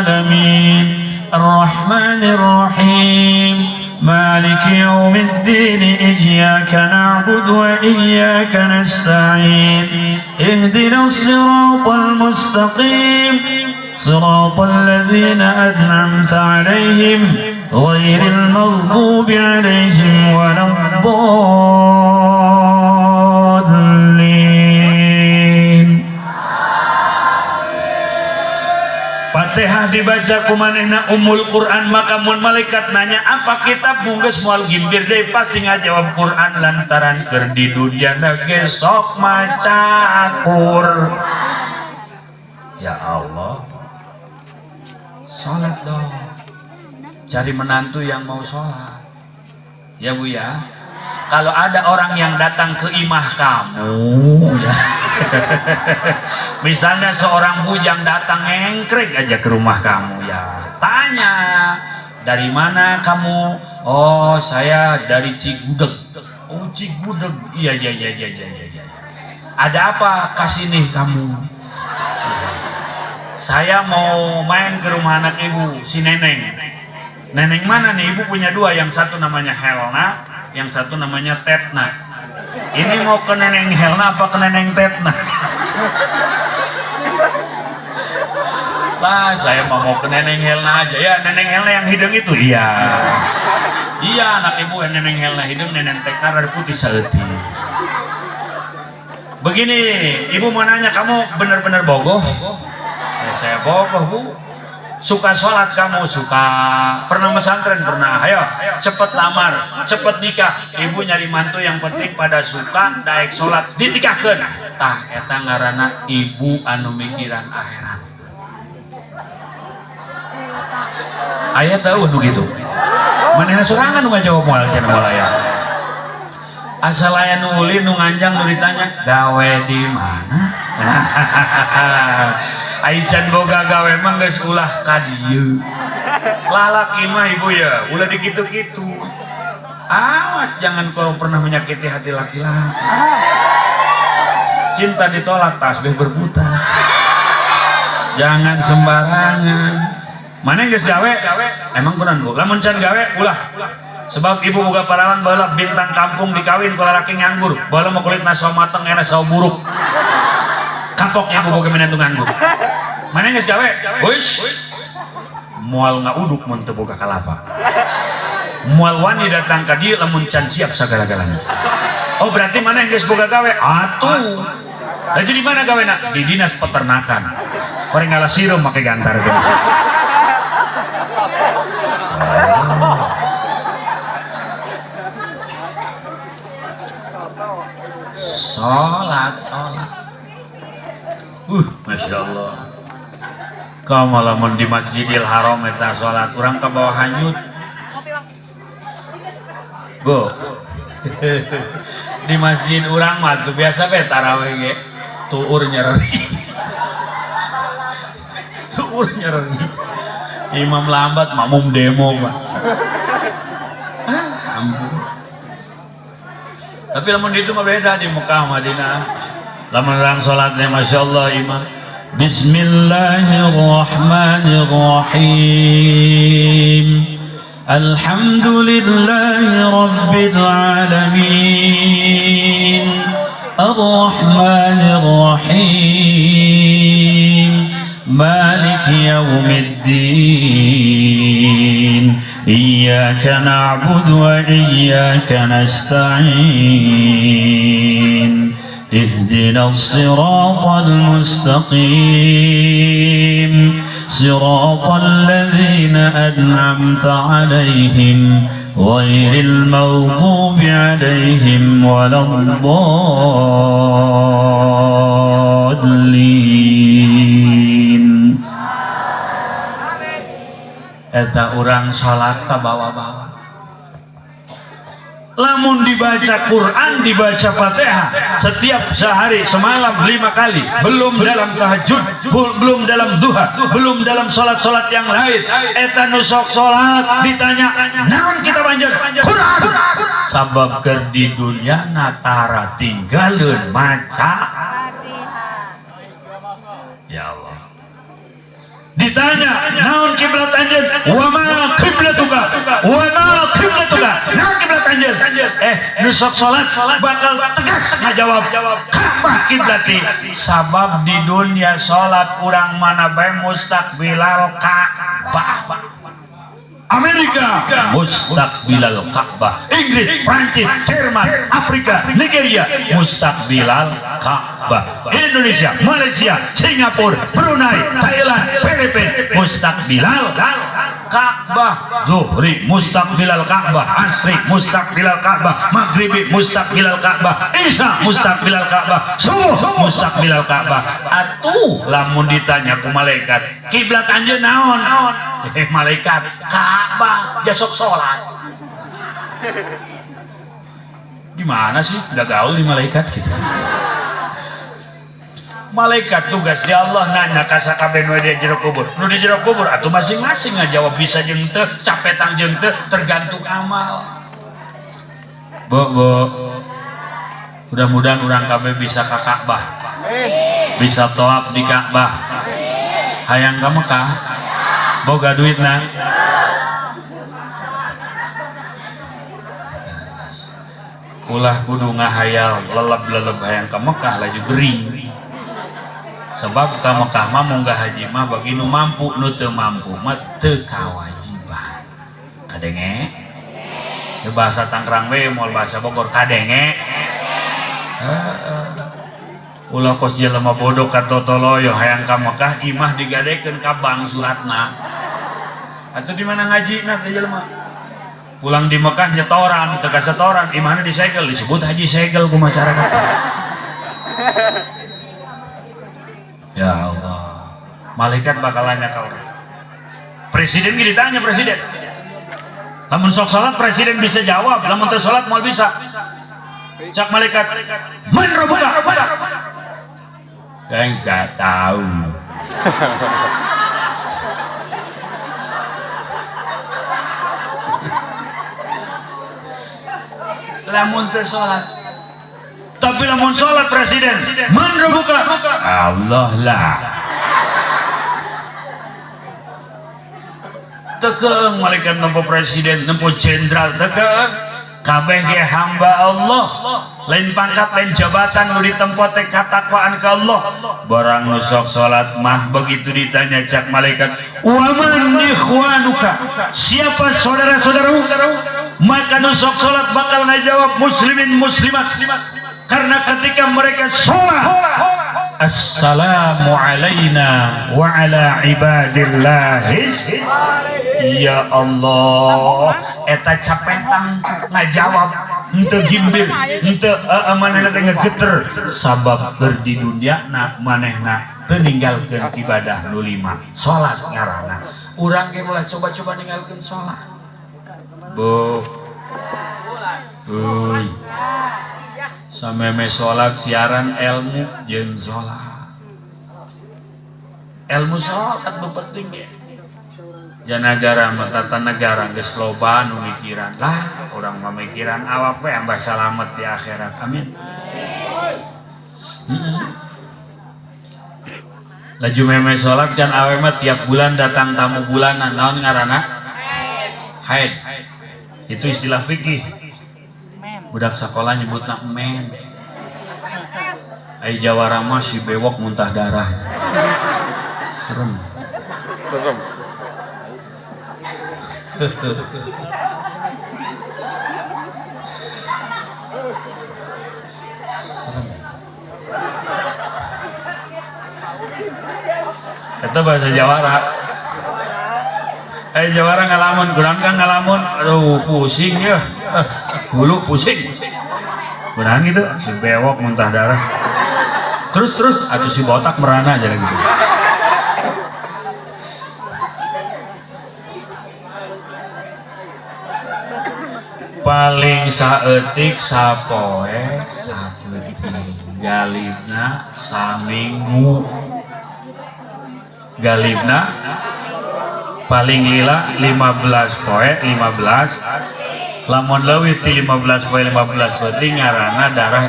alamin. Arrahmanir rahim. مالك يوم الدين إياك نعبد وإياك نستعين اهدنا الصراط المستقيم صراط الذين أنعمت عليهم غير المغضوب عليهم ولا الضالين. Fatihah dibaca kumanehna Ummul Quran, maka mun malaikat nanya apa kitab munggeus moal gimbir deui pasti ngajawab Quran lantaran keur di dunia ge sok maca Qur'an. Ya Allah, salat dong, cari menantu yang mau sholat ya Bu ya. Kalau ada orang yang datang ke imah kamu ya. Misalnya seorang bujang datang ngengkrek aja ke rumah kamu ya, tanya dari mana kamu? Oh saya dari Cigudeg. Oh Cigudeg, iya. Ada apa kasih kamu? Saya mau main ke rumah anak ibu si Neneng. Neneng mana nih? Ibu punya dua, yang satu namanya Helna, yang satu namanya Tetna. Ini mau ke Neneng Helna apa ke Neneng Tetna? Lah saya mau ke Neneng Helna aja ya. Neneng Helna yang hidung itu? Iya. Iya anak ibu Neneng Helna hidung, Neneng Tetna rada putih saeuti. Begini, ibu mau nanya, kamu benar-benar bogoh? Ya, saya bogoh Bu. Suka sholat kamu, suka pernah pesantren pernah, ayo cepet lamar, cepet nikah. Ibu nyari mantu yang penting pada suka daek sholat ditikahkeun. Tah eta ngaranna ibu anu mikiran akhirat. Aya tahu nu gitu. Manehna sorangan nu ngajawab moal cenah moal aya. Asal aya nu ulin nu nganjang nu ditanya gawe di mana? Aican boga gawe mah geus ulah ka dieu. Lalaki mah ibu ya, ulah dikitu-kitu. Awas jangan kau pernah menyakiti hati laki-laki. Cinta ditolak, tasbih berputar. Jangan sembarangan. Mana geus gawe? Emang beneran Bu? Lamun can gawe ulah. Sebab ibu boga parawan baheula bintang kampung dikawin ku lalaki nganggur. Baheula mah kulitna sawo mateng ena sawo buruk. Kapok ibu boga menantu nganggur. Mana geus gawe? Wis. Moal ngauduk mun teu boga kalapa. Moal wani datang ka dieu lamun can siap sagala-galana. Oh berarti mana yang geus boga gawe? Atuh. Lah jadi mana gawena? Di dinas peternakan. Orang ngalah sirum make gantar teh. Sholat. Masya Allah. Kau malah di Masjidil Haram eta sholat, kurang ke bawah hanyut. Bu, di masjid urang mah tuh biasa be tarawih ge, tuur nyereri. Tuur nyereri. Imam lambat, makmum demo mah. Ampun. Tapi lamun itu mah beda di Mekah Madinah. Lamun orang sholatnya Masya Allah imam. Bismillahirrahmanirrahim. Alhamdulillahi rabbil alamin. Ar-Rahmanir Rahim. مالك يوم الدين إياك نعبد وإياك نستعين اهدنا الصراط المستقيم صراط الذين أنعمت عليهم غير المغضوب عليهم ولا الضالين. Eta urang salat ka bawa-bawa. Lamun dibaca Quran, dibaca Fatihah setiap sehari semalam 5 kali, belum dalam tahajud, belum dalam duha, belum dalam salat-salat yang lain. Eta nu sok salat ditanya, naon kita banjir? Quran. Sabab keur di dunya natara tinggalin maca. Ya Allah. Ditanya, naon kiblat anjeun? Wa ma qiblatuka? Wa ma qiblatuka? Naon kiblat anjeun? Nu sok salat bakal tegas ngajawab, Ka'bah kiblati. Sabab di dunia salat urang mana bae mustaqbilal Ka'bah. Amerika mustaqbilal Ka'bah, Inggris, Prancis, Jerman, Afrika, Nigeria mustaqbilal Ka'bah, Indonesia, Malaysia, Singapura, Brunei, Thailand, Filipina mustaqbilal Ka'bah. Zuhri mustaqbilal Ka'bah, asri mustaqbilal Ka'bah, maghribi mustaqbilal Ka'bah, isya mustaqbilal Ka'bah, subuh mustaqbilal Ka'bah. Atuh lamun ditanya ku malaikat, kiblat anjeun naon? Malaikat, Ka'bah, jasok sholat. Gimana sih? Nggak gaul di malaikat gitu. Malaikat tugasnya Allah nanya ka sakabeh nu di jero kubur. Nu di jero kubur atuh masing-masing ngajawab bisa jeung teu, capetang jeung teu, tergantung amal. Bu. Mudah-mudahan urang kabeh bisa ka Ka'bah. Bisa tawaf di Ka'bah. Hayang ka Mekah. Boga duit nang ulah kudu ngahayal leleb-leleb hayang ka Mekah laju gering. Sebab ka Mekah mah munggah haji mah bagi nu mampu, nu teu mampu mah teu kawajiban. Kadenge di bahasa Tangerang we moal bahasa Bogor kadenge. Ulah kos jelema bodoh ka totoloyo hayang ka Mekah imah digadekeun ka bank suratna. Atau di mana ngajina teh jelema. Pulang di Mekah nyetoran, teu kasetoran, imahna disegel disebut haji segel ku masyarakat. Ya Allah. Malaikat bakal nanya ka urang. Presiden ge ditanya presiden. Lamun sok salat presiden bisa jawab, lamun teu salat moal bisa. Cak malaikat, "Man rabbuka?" Saya nggak tahu. Lamun teu salat. Tapi lamun salat presiden, "Man rabbuka?" Allah lah. Tekeung malaikat nempo presiden, nempo jenderal tekeung. Kabeh ge hamba Allah, lain pangkat lain jabatan nu ditempo teh katakwaan ka Allah. Barang nu sok salat mah begitu ditanya cak malaikat, "Wa man ikhwanuka?" Siapa saudara-saudaramu? Maka nu sok salat bakal ngajawab muslimin muslimat. Karena ketika mereka salat, assalamu alaina wa ala ibadillahis. Ya Allah, eta capetang ngajawab henteu gimbir, henteu manehna teh ngegeter sabab keur di dunya na manehna teu ninggalkeun ibadah nu 5 salat ngaranna. Urang ge ulah coba-coba ninggalkeun salat. Bu. Uy. Sameme salat siaran ilmu jeung salat. Ilmu salat nu penting ya. Janagara tata negara geus loba nu mikiran lah urang mah mikiran awak we ambah salamet di akhirat amin. Laju meme salat kan awe mah tiap bulan datang tamu bulanan naon ngaranna haid. Itu istilah fikih. Budak sekolah nyebutna men. Ai jawara mah si bewok muntah darah. serem. Serem. Itu bahasa Jawara. Jawara ngalamun, kurang kan ngalamun, aduh pusing ya, hulu pusing. Kurang gitu, si bewok muntah darah. Terus, aduh si botak merana aja gitu. Paling saeutik sapoe sapeuting galibna saminggu galibna paling lila 15 poe 15 lamun leuwih ti 15 poe 15 penting ngaranna darah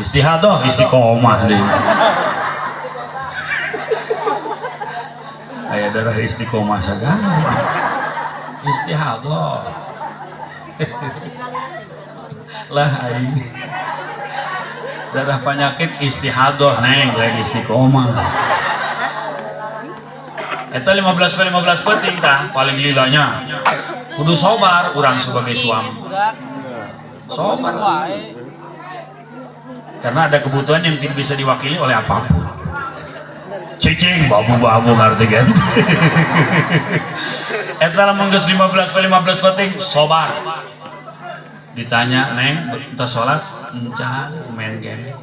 istihadah istiqomah deui aya darah istiqomah sagala istihadah lah aing darah penyakit istihadah neng lain istiqomah eta 15 penting tah paling lilanya kudu sobar urang sebagai suami sobar karena ada kebutuhan yang tidak bisa diwakili oleh apapun cicing babu-babu ngerti kan eta lamun geus 15 penting sobar ditanya neng kita sholat encan main kene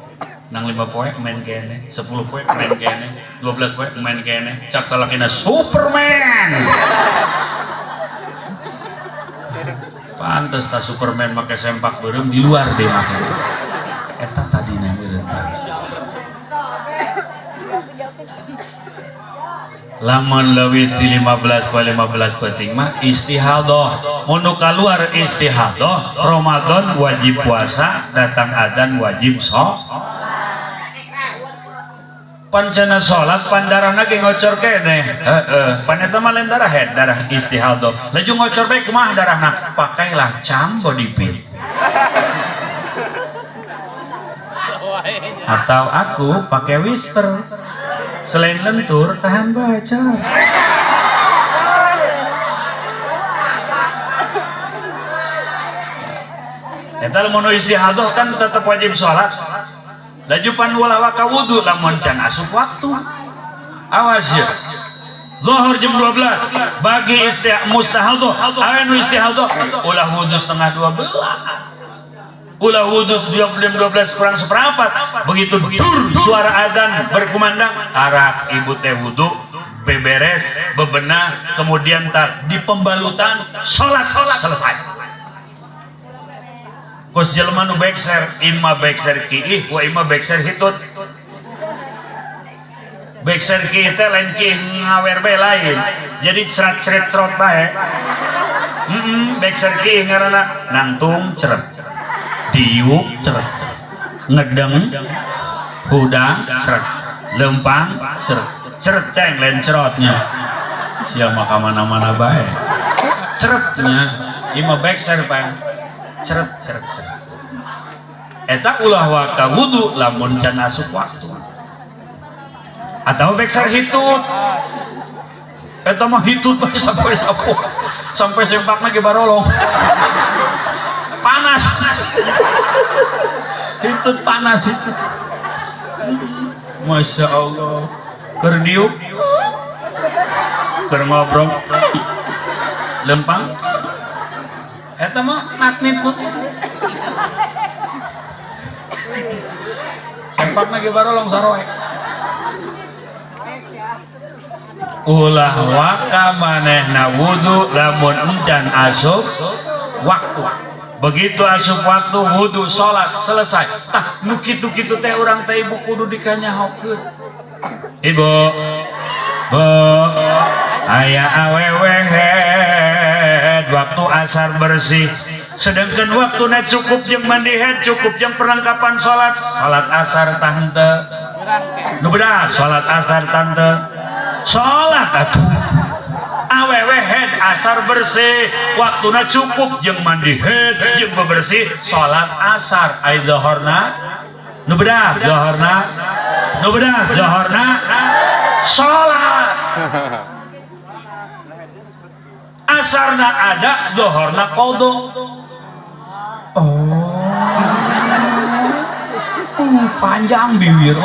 nang 5 poe main kene 10 poe main kene 12 poe main kene cak salakina Superman pantes ta Superman make sempak beureum di luar deh make eta tadi nang beureum lamun leuwih ti 15 penting mah istihadah mun kaluar istihadah Ramadan wajib puasa datang adzan wajib pancana salat pandarahna ge ngocor keneh pan eta mah lain darah darah istihadah laju ngocor bae kumaha darahna pakailah cam body pin atau aku pakai whisper selain lentur tahan baca eta lamun istihadah kan tetap wajib sholat laju panwala waka wudu lamun can asup waktu awas ya zuhur jam 12 bagi mustahadah anu istihadah ulah wudu setengah 12 ulah wudhu jam 12 kurang seperempat begitu dur suara adzan berkumandang arak ibu teh wudhu beberes bebenah kemudian tak di pembalutan sholat selesai kos jelema nu bekser imma bekser kiih wa imma bekser hitut bekser kiih teh lain kiih ngawer bae lain jadi ceret-ceret trot bae bekser kiih ngaranna nangtung ceret diuk ceret ngedeng hudang ceret lempang ceret ceng lain cerotnya siapa maka mana-mana baik ceretnya ima bekser pan ceret eta ulah waka wudu lamun can asup waktu atau bekser hitut eta mah hitut sampai sempakna ge barolong panas itu panas itu Masya Allah kerdiuk keur ngobrol lempang eta mah natnit sempak lagi barolong saroe ulah waka manehna wudu lamun encan asup waktu begitu asup waktu wudhu sholat selesai tah nu kitu-kitu teh urang teh ibu kudu dikanyahokeun ibu aya awewehet waktu asar bersih sedangkan waktunya cukup jeung mandi head cukup jeung perlengkapan sholat asar tante nu bedah sholat asar tante sholat atuh awewe head asar bersih waktuna cukup jeung mandi head jeung bebersih sholat asar ai zohorna nu bedah zohorna nu nu bedas zohorna salat, asarna ada zohorna qada. Panjang bibir.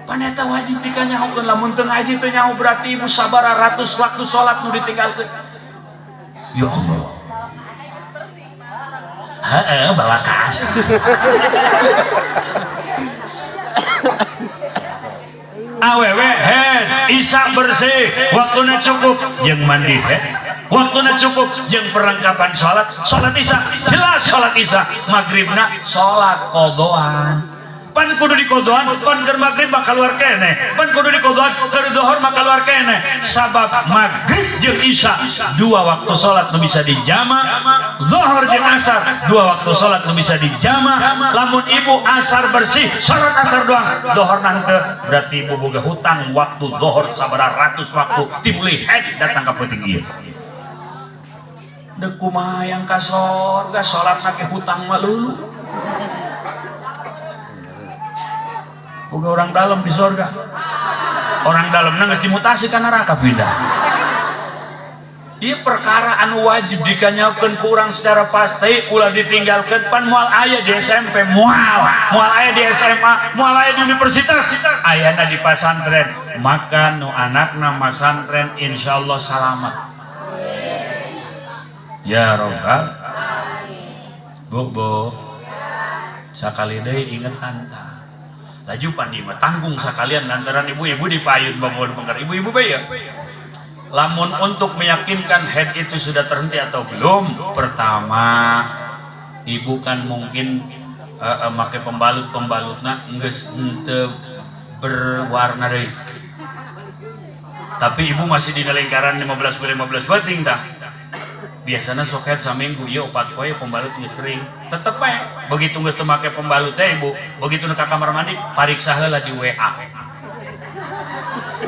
Paneta wajib dikanyahukeun lamun teu ngaji teu nyaho berarti ibu sabara ratus waktu salat nu ditinggalkeun. Ya Allah. Heeh, bawa kas. Awewe head isa bersih waktuna cukup jeung mandi head waktuna cukup jeung perlengkapan salat isya jelas salat isya magribna salat qadaan pan kudu dikodoan pan keur magrib bakal keluar kene pan kudu dikodoan keur zuhur mah keluar kene sabab magrib jeung isya dua waktu salat nu bisa dijama zuhur jeung asar dua waktu salat nu bisa dijama lamun ibu asar bersih salat asar doang zuhur nante berarti ibu boga hutang waktu zuhur sabaraha ratus waktu timuli haid datang ka peuting ieu deuk kumaha yang ka sorga salat make hutang mah lulu. Boga orang dalam di sorga, orang dalam nangis dimutasi ke neraka pindah. Ieu perkara anu wajib dikanyakeun ku urang secara pasti ulah ditinggalkeun pan moal aya di SMP moal aya di SMA moal aya di universitas ayana di pasantren maka nu anakna masantren insyaallah selamat ya robbal bu sakali deui inget anta laju pandi mah tanggung sakalian lantaran ibu-ibu dipayun bangun bengker ibu-ibu bae. Lamun untuk meyakinkan head itu sudah terhenti atau belum, pertama ibu kan mungkin make pembalutna geus henteu berwarna deui. Tapi ibu masih di lingkaran 15 bating dah. Biasanya sok head saminggu ieu 4 poe pembalut geus kering. Tetep bae begitu geus teu make pembalut teh ibu, begitu ka kamar mandi pariksa heula di WA.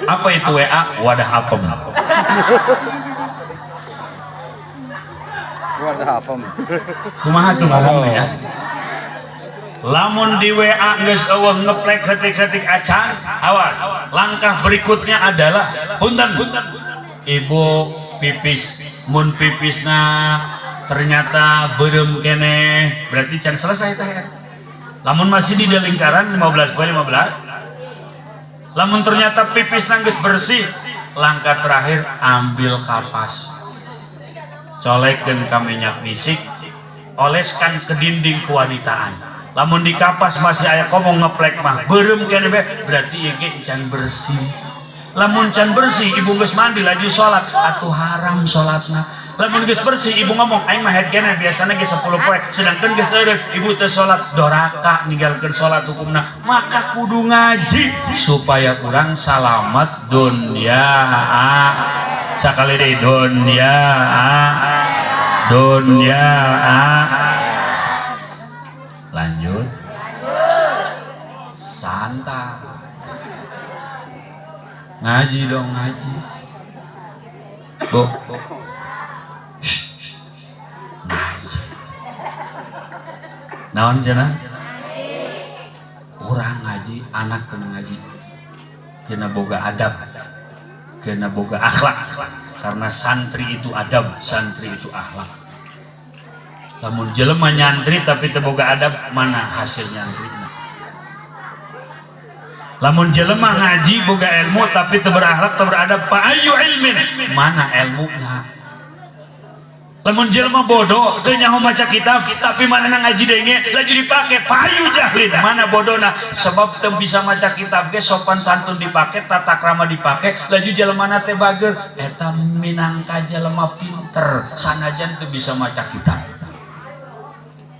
Apa itu WA? Wadah apem. Wadah apem. Kumaha tuh ngomongnya ya? Lamun di WA geus eueuh ngeplek hetik-hetik acan, awas. Langkah berikutnya adalah punten. Ibu pipis, mun pipisna ternyata beureum kene, berarti can selesai teh. Lamun masih di lingkaran 15 poe 15. Lamun ternyata pipis nanggus bersih, langkah terakhir ambil kapas, colekeun ka minyak misik, oleskan ke dinding kewanitaan. Lamun di kapas masih aya komong ngeplek mah beureum kene berarti ieu ge can bersih. Lamun can bersih ibu geus mandi laju salat atuh haram salatna. Lamun geus bersih ibu ngomong aing mah head kene biasana ge 10 poe sedangkan geus eureuf ibu teu salat doraka ninggalkeun salat hukumna maka kudu ngaji supaya urang salamet dunya sakali deui dunya lanjut santai ngaji dong ngaji bu ngaji naon cenah urang ngaji anak kena ngaji kena boga adab kena boga akhlak karena santri itu adab santri itu akhlak lamun jelema nyantri tapi teu boga adab mana hasil nyantrina lamun jelema ngaji boga ilmu tapi teu berakhlak teu beradab fa ayu ilmin mana ilmuna lamun jelema bodoh teu nyaho maca kitab tapi manehna ngaji denge laju dipake fa ayu jahlin mana bodona sebab teu bisa maca kitab ge sopan santun dipake tata krama dipake laju jelemana teh bager eta minangka jelema pinter sanajan teu bisa maca kitab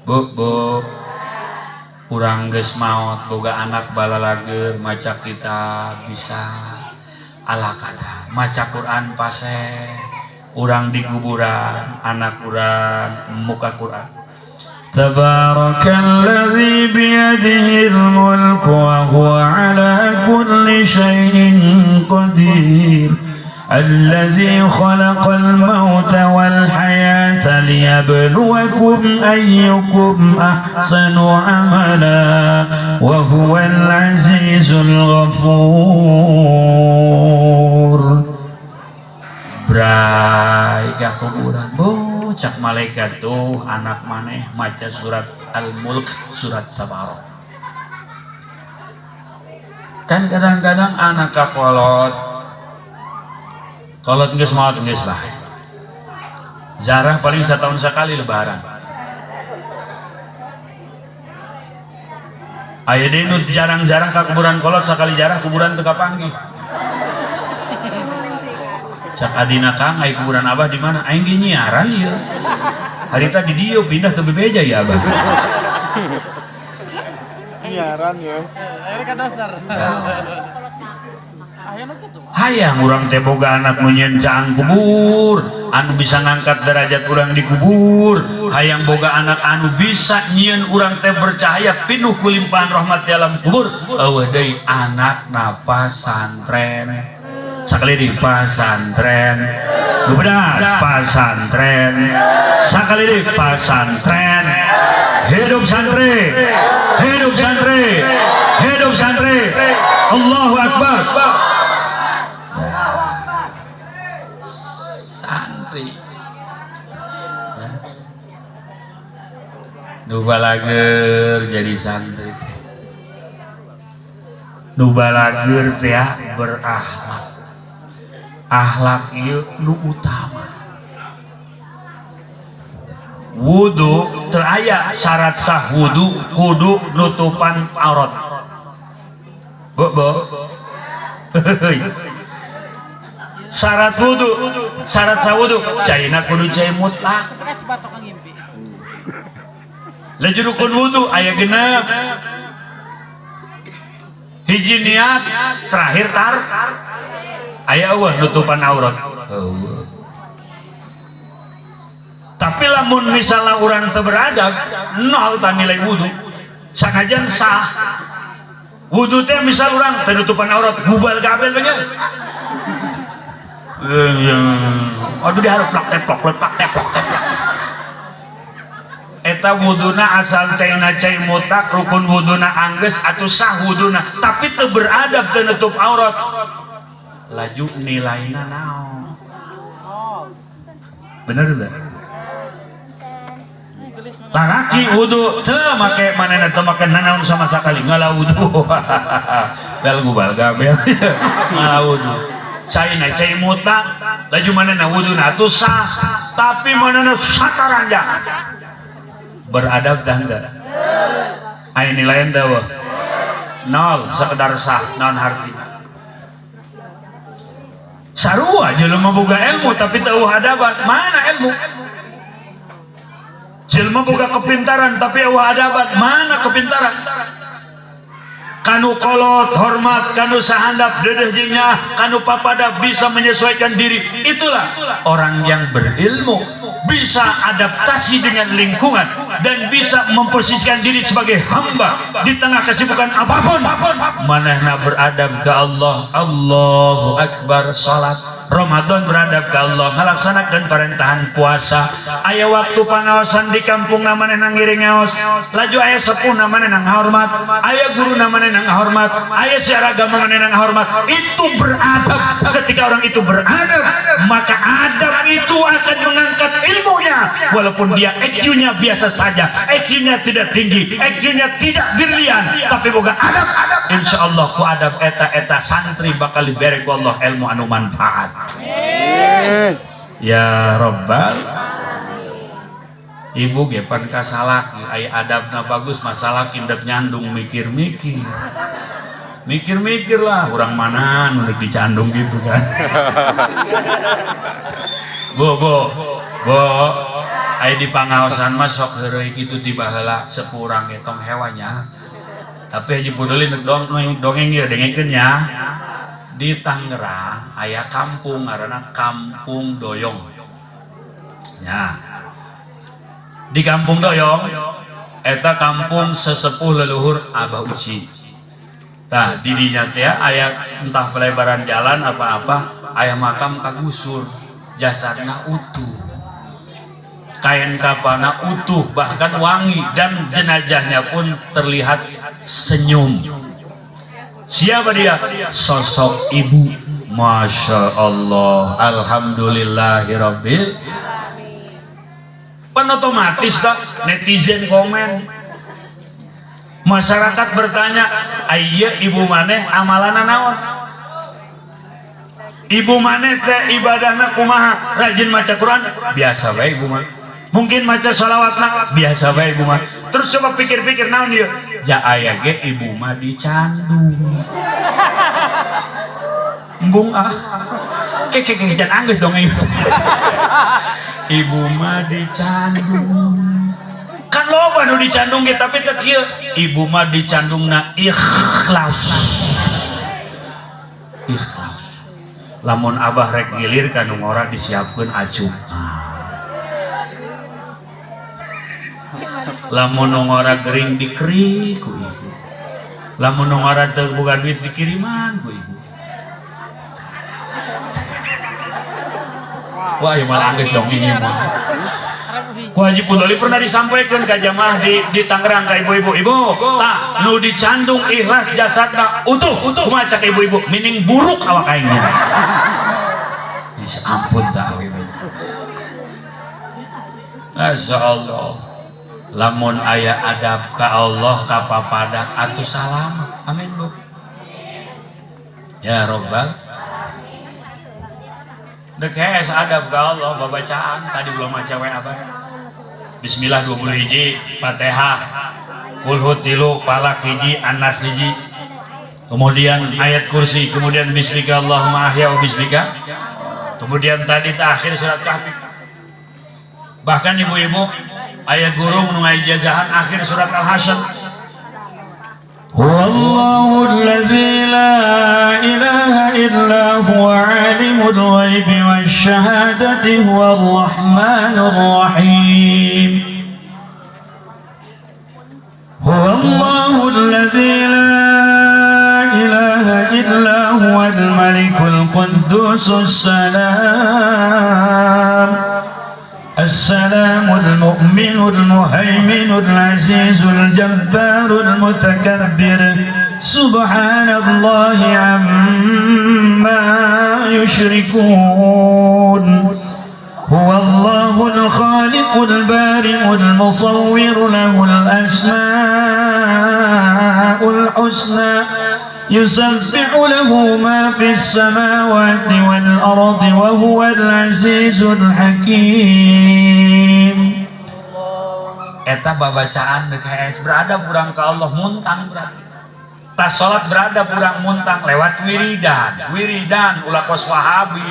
bu urang geus maot boga anak balalager maca kitab bisa ala kada maca Quran pase urang di kuburan anak urang muka Quran Tabarakalladzi biyadihil mulku wa huwa ala kulli syai'in qadir الذي خلق الموت والحياة liyabluwakum ayyukum ahsanu amala wa huwal azizul ghafur. Bray ka kuburan bocah malaikat tuh anak maneh maca surat Al-Mulk, surat Tabarok. Kan kadang-kadang anak kakolot geus maot geus lah. Jarang paling setahun sekali lebaran. Aya deui nu jarang-jarang ka kuburan kolot sakali jarah kuburan teu kapanggih. Sak adina Kang aya kuburan Abah di mana? Aing ge nyiaran ieu. Harita di dieu pindah teu bebeja ya Abah. Nyiaran ya. Akhirnya kan dasar. Hayang urang teh boga anak nu nyeun caang kubur, anu bisa ngangkat derajat urang di kubur. Hayang boga anak anu bisa nyieun urang teh bercahaya pinuh ku limpahan rahmat di alam kubur. Eueuh deui anak na pasantren. Sakali di pasantren. Nu bedas pasantren. Sakali di pasantren. Hidup santri. Hidup santri. Hidup santri. Allahu Akbar. Santri. Nu balager jadi santri. Nu balager teh berakhlak. Akhlak ieu nu utama. Wudu teu aya syarat sah wudu kudu nutupan aurat. Syarat wudu, syarat sah wudu, caina kudu cai mutlak. Laju rukun wudu aya genep. Hiji niat, terakhir tar. Aya eueuh nutupan aurat. Tapi lamun misalnya orang teu beradab, nol ta nilai wudu. Sanajan sah. Wudu teh misal urang teu nutupan aurat, gubal kabel we geus. Aduh diharap plak-teplok. Eta wuduna asal caina cai mutak, rukun wuduna anggeus atuh sah wuduna, tapi teu beradab teu nutup aurat. Laju nilaina naon? Bener teu? Lalaki wudu teu make manehna teu make nanaon sama sakali ngalah wudu. Bel gubal gabel. Ngalah wudu. Caina cai mutak, laju manehna wuduna atuh sah, tapi manehna sataranjang. Beradab dah enggak? Aya nilaian teu? Nol, sekedar sah, naon hartina. Sarua jelema boga ilmu tapi teu hadapan, mana ilmu? Jelema boga kepintaran tapi eueuh hadapan, mana kepintaran? Kanu kolot hormat, kanu sahandap dedeh jeung kanu papada bisa menyesuaikan diri. Itulah orang yang berilmu, bisa adaptasi dengan lingkungan dan bisa memposisikan diri sebagai hamba di tengah kesibukan apapun. Manehna beradab ke Allah. Allahu Akbar, salat Ramadan beradab ke Allah, melaksanakan perintahan puasa. Aya waktu pangaosan di kampung namanya ngiring ngaos, laju aya sepuh namanya nang hormat, aya guru namanya nang hormat, aya siar agama namanya nang hormat. Itu beradab. Ketika orang itu beradab, maka adab itu akan mengangkat ilmunya, walaupun dia IQ-nya biasa saja, IQ-nya tidak tinggi, IQ-nya tidak brilian, tapi boga adab. Insya Allah ku adab eta santri bakal diberi ku Allah ilmu anu manfaat. Ya Rabbal. Ibu ge pan kasalaki aya adabna bagus, masalah kindek nyandung mikir-mikir lah urang mana nu dicandung gitu kan. Bu aya di pangaosan mah sok heureuy kitu tiba heula sepurang etong hewannya. Tapi haji buduli dongeng ieu dengekeun nya. Di Tangerang aya kampung ngaranna Kampung Doyong. Ya. Di Kampung Doyong eta kampung sesepuh leluhur Abah Uci. Tah di dinya teh aya entah pelebaran jalan apa-apa, aya makam kagusur, jasadna utuh. kain kafana utuh bahkan wangi dan jenazahnya pun terlihat senyum. Siapa dia? Sosok ibu. Masya Allah, alhamdulillahirabbil. Pan otomatis tak netizen komen, masyarakat bertanya, "Aya ibu maneh amalana naon?" Ibu maneh teh ibadahna kumaha? Rajin maca Quran? Biasa bae ibu mah. Mungkin maca shalawatna? Biasa bae ibu mah. Terus coba pikir-pikir naon dia? Ya aya ge ibu mah dicandung. Embung kek jan anggeus dong ibu. Ibu mah dicandung. Kan loba nu dicandung ge tapi teh kieu. Ibu mah dicandungna ikhlas. Ikhlas. Lamun abah rek gilir ka nu ngora disiapkeun acup. Lamun nu ngora gering dikeri ku ibu. Lamun nu ngora teu boga duit dikiriman ku ibu. Wah, ya malah angget dong ini mah. Ku Haji Pundoli pernah disampaikan ke jamaah di Tangerang ke ibu-ibu. Ibu, tak nu dicandung ikhlas jasadna utuh maca ke ibu-ibu. Mining buruk awak aingnya. Ampun tak ibu. Masya Allah. Lamun aya adab ka Allah ka papadak atuh salamat. Amin bu. Ya Rabbal. Dekes adab ke Allah babacaan tadi belum maca we apa? Bismillah 20 hiji, Fatihah, Qul hu 3, Falaq hiji, An-Nas hiji. Kemudian ayat kursi, kemudian bismika Allahumma ahya wa bismika. Kemudian tadi akhir surat Kahfi. Bahkan ibu-ibu ayat guru nu ngajazahan akhir surat Al-Hasyr. Huwallahu alladzi la ilaha illa huwa alimul ghaibi wasyahadati huwar rahmanur rahim. Huwallahu alladzi la ilaha illa huwal malikul quddusus salam. السلام المؤمن المهيمن العزيز الجبار المتكبر سبحان الله عما يشركون هو الله الخالق البارئ المصور له الأسماء الحسنى يسبح له ما في السماوات والأرض وهو العزيز الحكيم. Eta babacaan DKS berada kurang ke Allah muntang berarti. Tas salat berada kurang muntang lewat wiridan ulah kos Wahabi.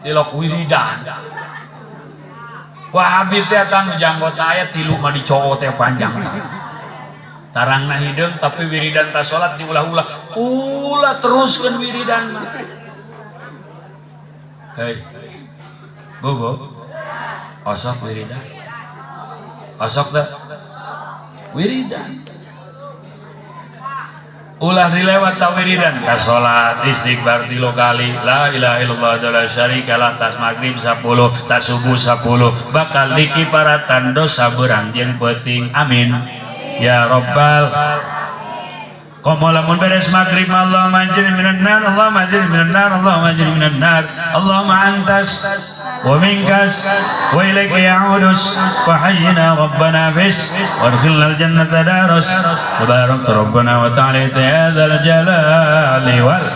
Tilok wiridan. Wahabi teh eta nu janggotna aya 3 mah dicoo teh panjang. Tarangna hideung tapi wiridan tas salat diulah-ulah. Ulah teruskeun wiridan mah. Hei. Bobo. Osok wiridan. Osok teh wiridan. Ulah dilewat ta wiridan tas salat istighfar 3 kali la ilaha illallah la syarikalah tas maghrib 10 tas subuh 10 bakal dikiparatan dosa beurang jeung peuting amin. Ya Rabbal. Qomo lamun beres maghrib Allahumma ajirni minan nar Allahumma ajirni minan nar Allahumma ajirni minan nar Allahumma antas wa minkas wa ilaika ya'udus fa hayyina rabbana bis wadkhilna al-jannata daras tabarak rabbana wa ta'ala ya dzal jalali wal.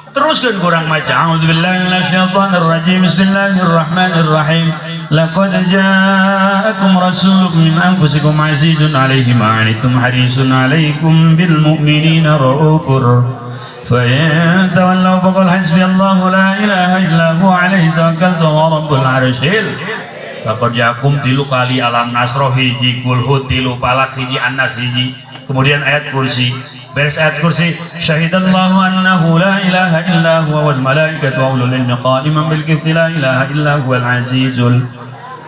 Teruskan kurang maca. A'udzubillahi minasyaitonir rajim. Bismillahirrahmanirrahim. Laqad ja'akum rasulun min anfusikum azizun 'alaihi ma 'anittum harisun 'alaikum bil mu'minina raufur. Fa in tawallaw faqul hasbiyallahu la ilaha illa huwa 'alaihi tawakkaltu wa rabbul 'arsyil. Laqad ja'akum 3 kali alam nasroh hiji, Qul hu 3, Falaq hiji, An-Nas hiji. Kemudian ayat kursi. Beres ayat kursi, syahidallahu annahu la ilaha illa huwa wal malaikatu wa ulul ilmi qa'iman bil qisti la ilaha illa huwal azizul.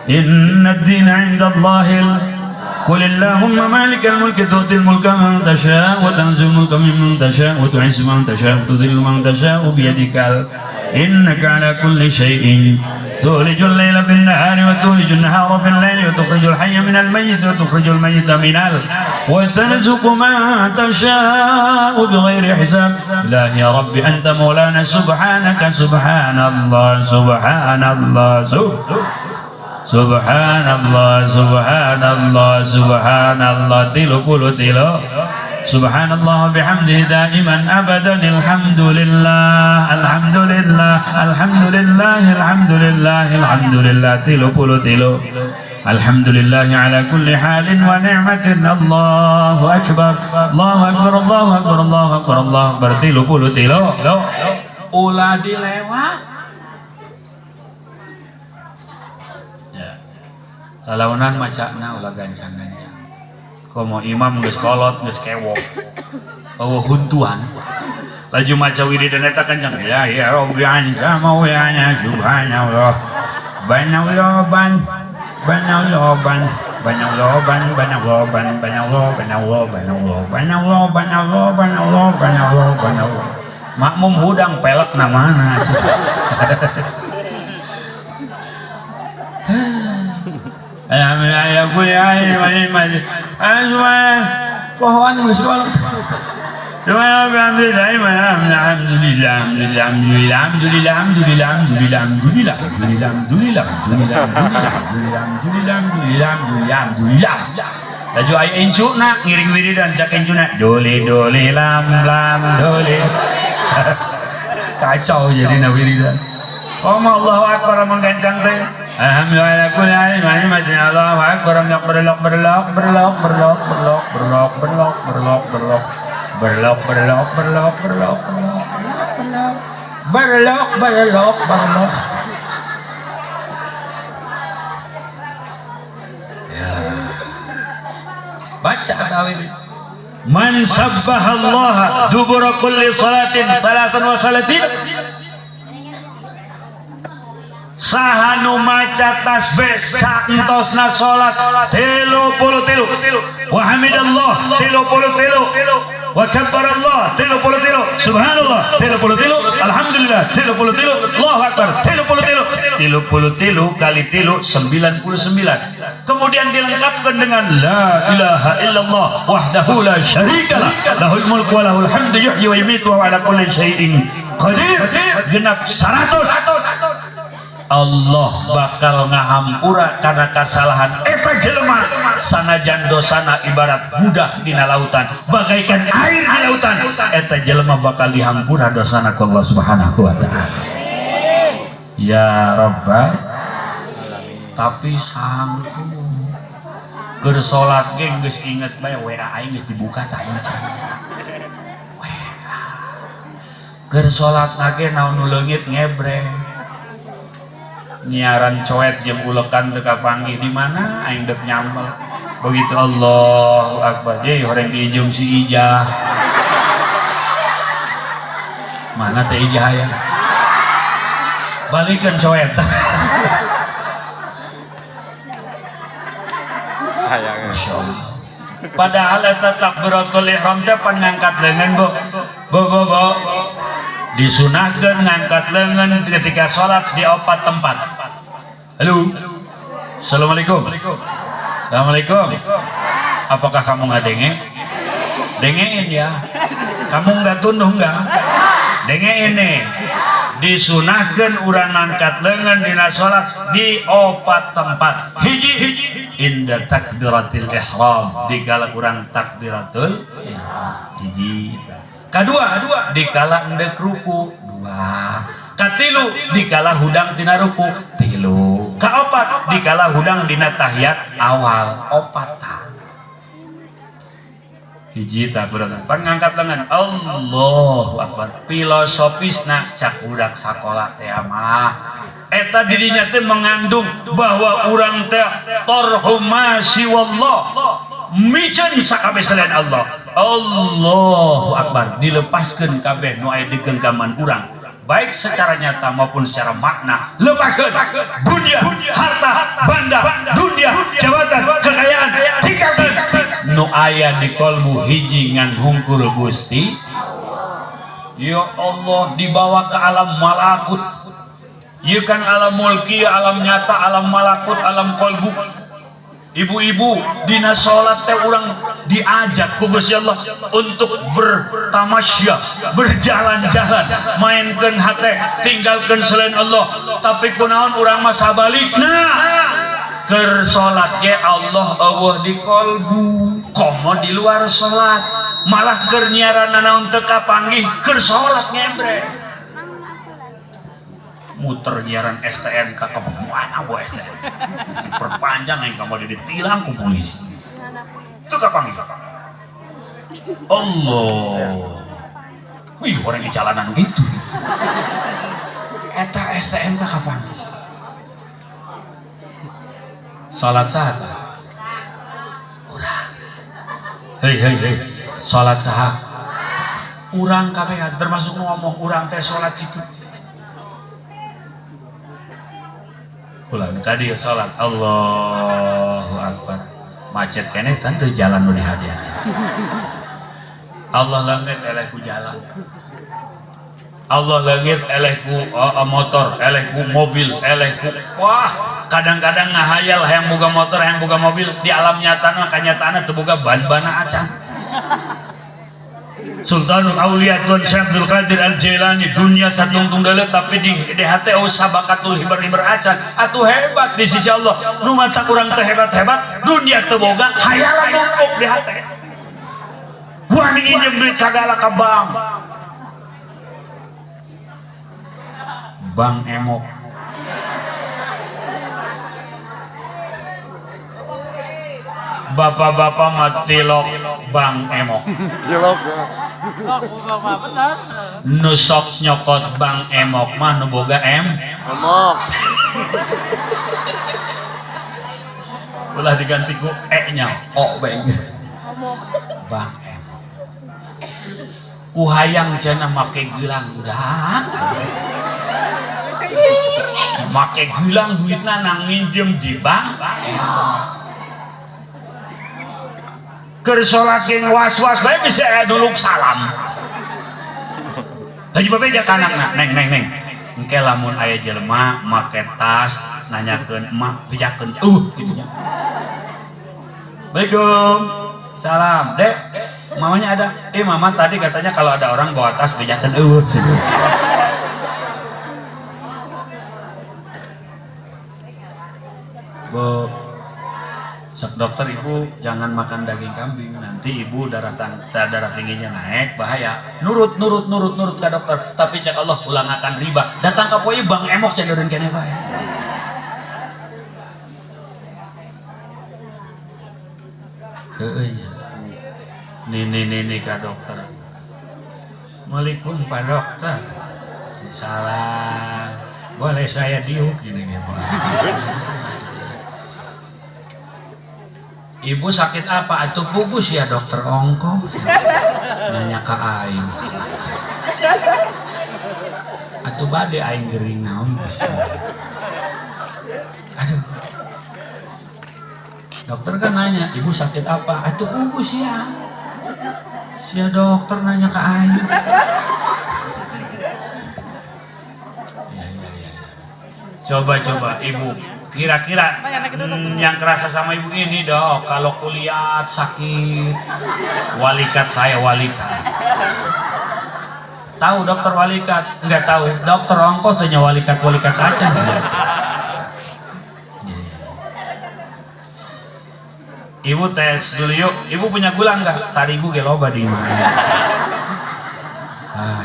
Inna ad-dina 'inda Allahil. Qul illahumma malikal mulki tu'til mulka man tasha' wa tanzilul mulka mimman tasha' wa tu'izzu man tasha' wa tudhillu man tasha' bi yadikal innaka 'ala kulli syai'in تولج الليل في النهار وتولج النهار في الليل وتخرج الحي من الميت وتخرج الميت من وترزق من تشاء بغير حساب. إلهي يا ربي أنت مولانا سبحانك سبحان الله سبحان الله سبحان الله سبحان الله سبحان الله تلو كل تلو سبحان الله بحمده دائما أبدا الحمد لله الحمد لله الحمد لله الحمد لله الحمد لله تلو كل تلو الحمد لله على كل حال ونعمة. الله أكبر الله أكبر الله أكبر الله أكبر الله أكبر تلو كل تلو ulah dilewat. Lalaunan macana ulah gancang-gancang. Komo imam geus kolot geus kewok. Eueuh huntuan. Laju maca wiridan eta kencang. Ya ya Rabbi anta maulana subhanallah. Banyak loban. Banyak loban. Banyak loban, banyak loban, banyak loban, banyak loban, banyak loban, banyak loban, banyak loban, banyak loban, banyak loban. Makmum hudang pelek na mana? Alhamdulillah pohon muskol. Alhamdulillah alhamdulillah alhamdulillah alhamdulillah alhamdulillah alhamdulillah alhamdulillah alhamdulillah alhamdulillah alhamdulillah. Laju aya incu nak ngiring wiridan cak incuna dole dole lam lam dole. Kacau jadi na wiridan. Allahu akbar mun gancang teh. Alhamdulillah kulli alim mati Allahu akbar berlok berlok berlok berlok berlok berlok berlok berlok berlok berlok berlok berlok berlok berlok berlok berlok. Ya. Baca tawil. Man sabbahallaha dubura kulli salatin 33 sahanu maca tasbih santosna salat 33 wa hamidallah 33 wa kabbarallah 33 subhanallah 33 alhamdulillah 33 Allahu akbar 33 kali 3 99. Kemudian dilengkapkan dengan la ilaha illallah wahdahu la syarikalah lahul mulku wa lahul hamdu yuhyi wa yumiitu wa ala kulli syai'in qadir. Genap 100 Allah bakal ngahampura karena kesalahan eta jelema sanajan dosana ibarat budak dina lautan bagaikan air di lautan eta jelema bakal dihampura dosana ku Allah Subhanahu wa taala. Ya Rabbal tapi sangku keur salat ge geus inget bae WA aing geus dibuka tah aing keur salat nage naon nu leungit ngebreng nyiaran coet jeung ulekan teu kapanggih di mana aing dek nyambel begitu Allahu akbar ye horeng diijum si Ijah mana teh Ijah ya balikeun coet Masya Allah. Padahal eta takbiratul ihram teh pan ngangkat leungeun bo disunahkeun ngangkat leungeun ketika salat di 4 tempat. Halo. Assalamualaikum. Assalamualaikum. Apakah kamu nggak denge? Dengein ya. Kamu nggak tunduh nggak? Dengein nih. Disunahkeun urang ngangkat leungeun dina salat di 4 tempat. Hiji inda takbiratul ihram dikala urang takbiratul ihram. Hiji. Kedua dikala endek ruku 2. Katilu dikala hudang tina ruku 3. Kaopat dikala hudang dina tahiyat awal 4. Hiji takbiratul pan ngangkat lengan Allahu akbar filosofisna cak budak sakola teh mah eta dirinya teh mengandung bahwa urang teh tarhumasi wallah micen sakabeh selain Allah. Allahu akbar dilepaskeun kabeh nu aya di genggaman urang baik secara nyata maupun secara makna. Lepaskeun dunia, harta, banda, dunia, jabatan, kekayaan, tinggalkeun nu aya di kolbu hiji ngan hungkul Gusti. Ya Allah dibawa ke alam malakut Ieu kan alam mulki, alam nyata, alam malakut, alam kolbu. Ibu-ibu dina salat teh urang diajak ku Gusti Allah untuk bertamasya, berjalan-jalan, mainkeun hate, tinggalkeun selain Allah. Tapi kunaon urang mah sabalikna. Keur salat ge Allah eueuh di kolbu, komo di luar salat. Malah keur nyiaran naon teu kapanggih keur salat ngembre. Muter nyiaran STNK ke mana bu STN perpanjang yang kamu ditilang ku polisi itu kapan nih Allah wih orang di jalanan gitu eta STNK kapan salat saha urang hei salat saha urang kabeh termasuk ngomong urang teh salat gitu. Ulang tadi sholat Allahu Akbar macet kene tentu jalan nu dihadiah Allah langit eleh ku jalan Allah langit eleh ku motor eleh ku mobil eleh ku wah kadang-kadang ngahayal hayang boga motor hayang boga mobil di alam nyatana kanyataana teu boga ban-bana acan Sultanul Aulia Tuan Syekh Abdul Qadir Al-Jailani dunia satungtunggal tapi di hati sabakatul hibar-hibar acan atuh hebat di sisi Allah nu maca urang teh hebat-hebat dunia teu boga hayalan numpuk di hati wani nginjem duit sagala ka bank emok bapak-bapak matilok bang emok tilok benar nusok nyokot bang emok mah nu boga emok ulah diganti ku nya bang bang emok ku hayang cenah make gelang budak make gelang duitna nang nginjem di bank emok keur salat ge was-was bae bisa duluk salam. Lagi babeja ka anakna, neng. Engke lamun aya jelema make tas nanyakeun emak pijakeun gitu nya. Assalamualaikum. Salam, Dek. Mamanya ada. Mama tadi katanya kalau ada orang bawa tas pijakeun Bu Sok dokter ibu jangan makan daging kambing nanti ibu darah tingginya naik bahaya nurut ke dokter tapi cek Allah ulang akan riba datang ke poe bang emok cenderin kene bae heueuy nih ka dokter Assalamualaikum Pak Dokter salam boleh saya diuk gini Pak Ibu sakit apa? Atuh pugus ya dokter ongko. Nanya ke aing. Atuh bade aing gering naon. Aduh. Dokter kan nanya, ibu sakit apa? Atuh pugus ya. Sia dokter nanya ke aing. Ya. Coba ibu. Kira-kira yang kerasa sama ibu ini dok kalau kuliah sakit walikat saya walikat tahu dokter walikat nggak tahu dokter ongko tanya walikat aja sih. Ibu tes dulu yuk ibu punya gula nggak tadi ibu geloba di mana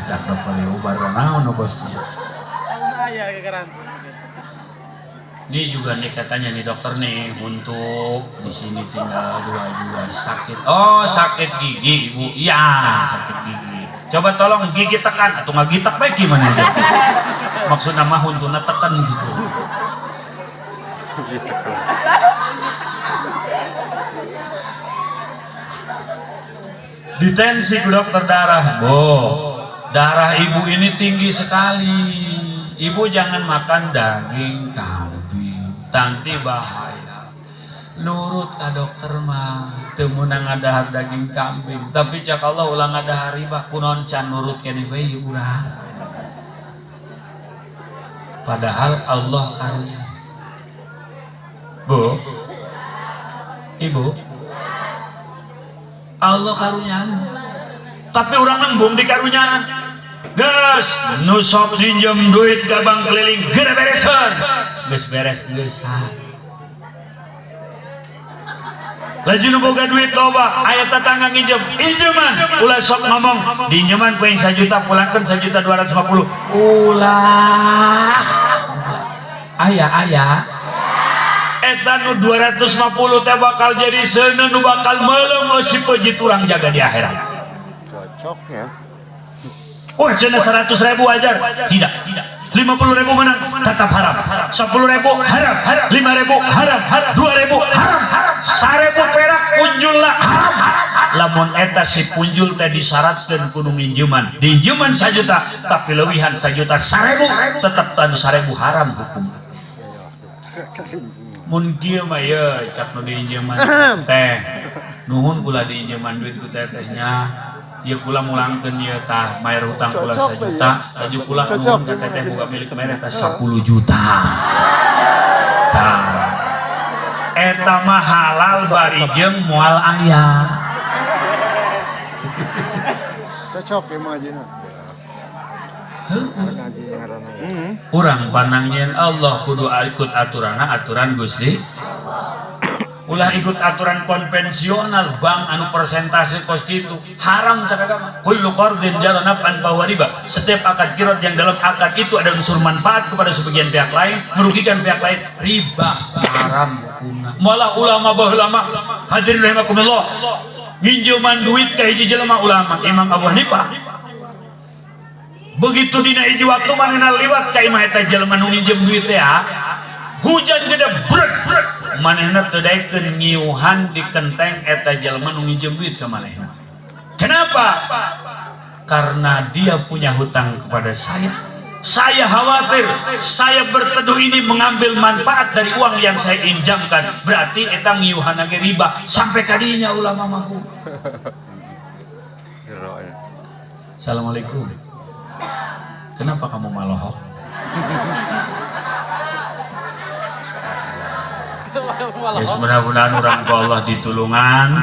cak dokter ibu baru naon bosnya ini juga nih katanya nih dokter nih untuk di sini tinggal 2 bulan sakit. Oh sakit gigi ibu, iya sakit gigi. Coba tolong gigi tekan atau nggak gitak baik gimana ya? Maksudnya mah untuna tekan gitu. Ditensi ke dokter darah, darah ibu ini tinggi sekali. Ibu jangan makan daging kambing, nanti bahaya. Nurut ka dokter mah, teu meunang ngadahar daging kambing. Tapi cak Allah ulang ngadahar riba, kunaon can nurut kene bae urang. padahal Allah karunia. Bu, ibu, Allah karunia, tapi orang nembung di karunia. Gas, nu sok pinjam duit ke bank keliling, gede beresan, gas beres, gas. Laju nu boga duit loba, aya tetangga nginjem, injeman, ulah sok ngomong, dinjeman poin 1 juta, pulangkan 1.250.000, ulah, ayah, eta nu 250 teh bakal jadi seuneu nu bakal meuleuh si peujit urang jaga di akhirat. Cocok ya. Oh, cenah 100.000 wajar? Tidak. 50.000 menang tetap haram. 10.000 haram. 5.000 haram. 2.000 haram. 1.000 perak punjulna haram. Lamun eta si punjul teh disyaratkeun kudu minjeman. Dinjeman 1 juta tapi leuwihan 1 juta 1.000 tetap tanu 1.000 haram hukum. Mun kieu mah ye cak nu diinjeman teh. Nuhun kula diinjeman duit ku tetehnya. Ieu kula mulangkeun ieu tah mayar hutang kula 1 juta, saju kula nuhun ka teteh boga milik mere teh 10 juta. Tah. Eta mah halal bari jeung moal aya. Cocok ya mah ajeuna. Urang pandang nyen Allah kudu ikut aturan Gusti. Ulah ikut aturan konvensional bank anu persentase kos itu haram cak agama. Kullu qardin jara naf'an fa riba. Setiap akad qirad yang dalam akad itu ada unsur manfaat kepada sebagian pihak lain, merugikan pihak lain, riba haram hukumna. Malah ulama baheula hadirin rahimakumullah nginjeman duit ka hiji jelema ulama Imam Abu Hanifah. Begitu dina hiji waktu manehna liwat ka imah eta jelema nu nginjem duit teh hujan gede brek manehna teu daekeun nyiuhan di kenteng eta jelema nu nginjem duit ka manehna. Kenapa? Karena dia punya hutang kepada saya. Saya khawatir saya berteduh ini mengambil manfaat dari uang yang saya injamkan. Berarti eta nyiuhan ge riba sampai kadinya ulama mampu. Assalamualaikum. Kenapa kamu malohok? Ya mudah-mudahan orang ku Allah ditulungan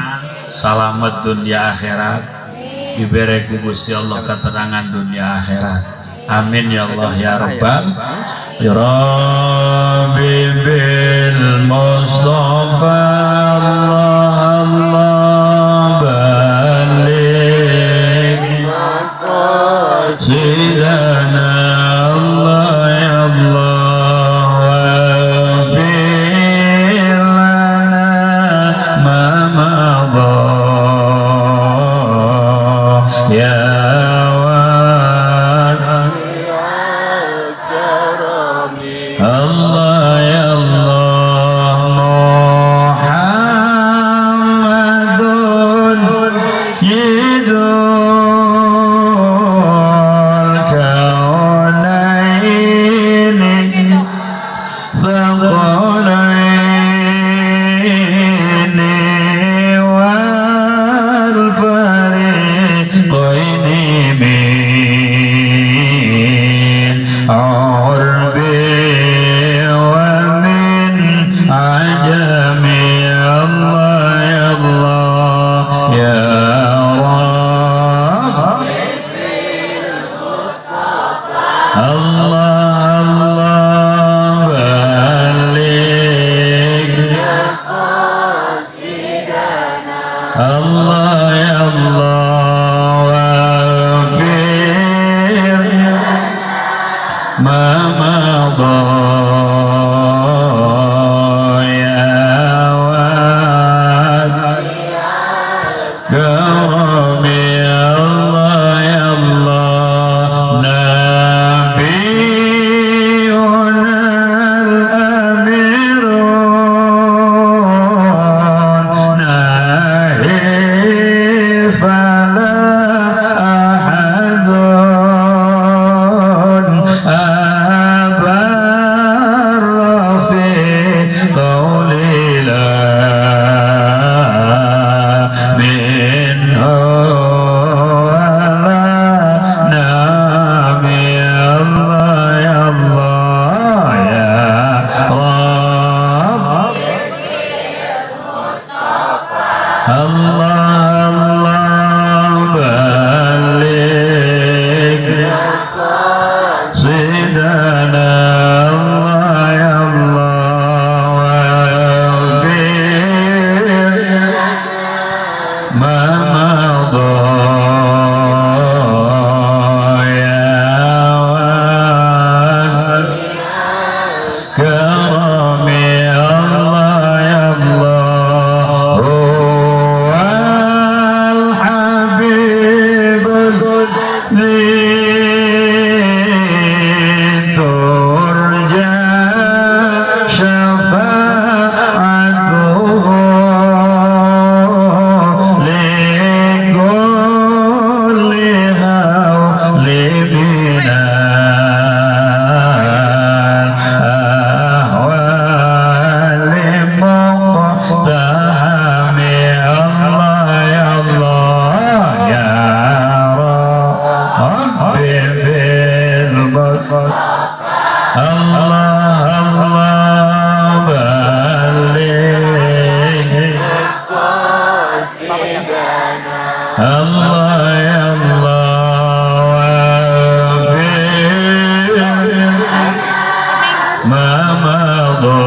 salamet dunia akhirat diberi ku Gusti Allah ketenangan dunia akhirat. Amin ya Allah ya Rabbal ya Rabbi bil Mustafa Allah balik Sayyidana Allah ya Allah Fa Allah Allah balik sidana Allah ya Allah wafir ma madha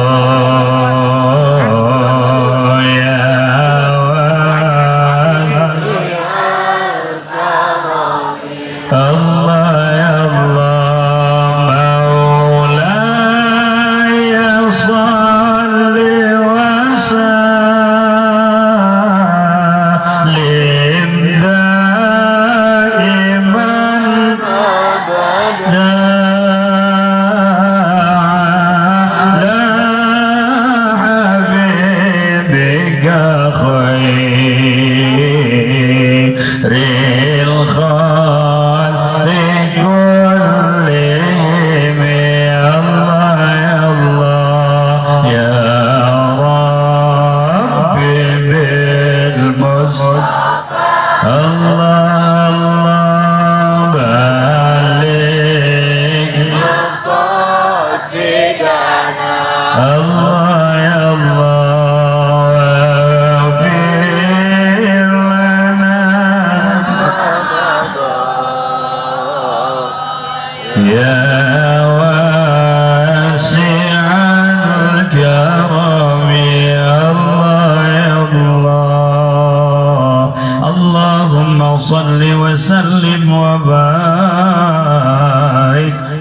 salli wa sallim wa barik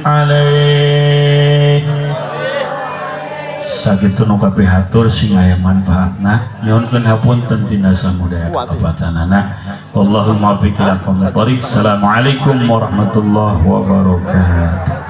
alaih. Sakitu nu kapihatur sing aya manfaatna nyuhunkeun hapunten tina samudaya kabatanana. Allahumma fiqh ila qomil thariq. Assalamualaikum warahmatullahi wabarakatuh.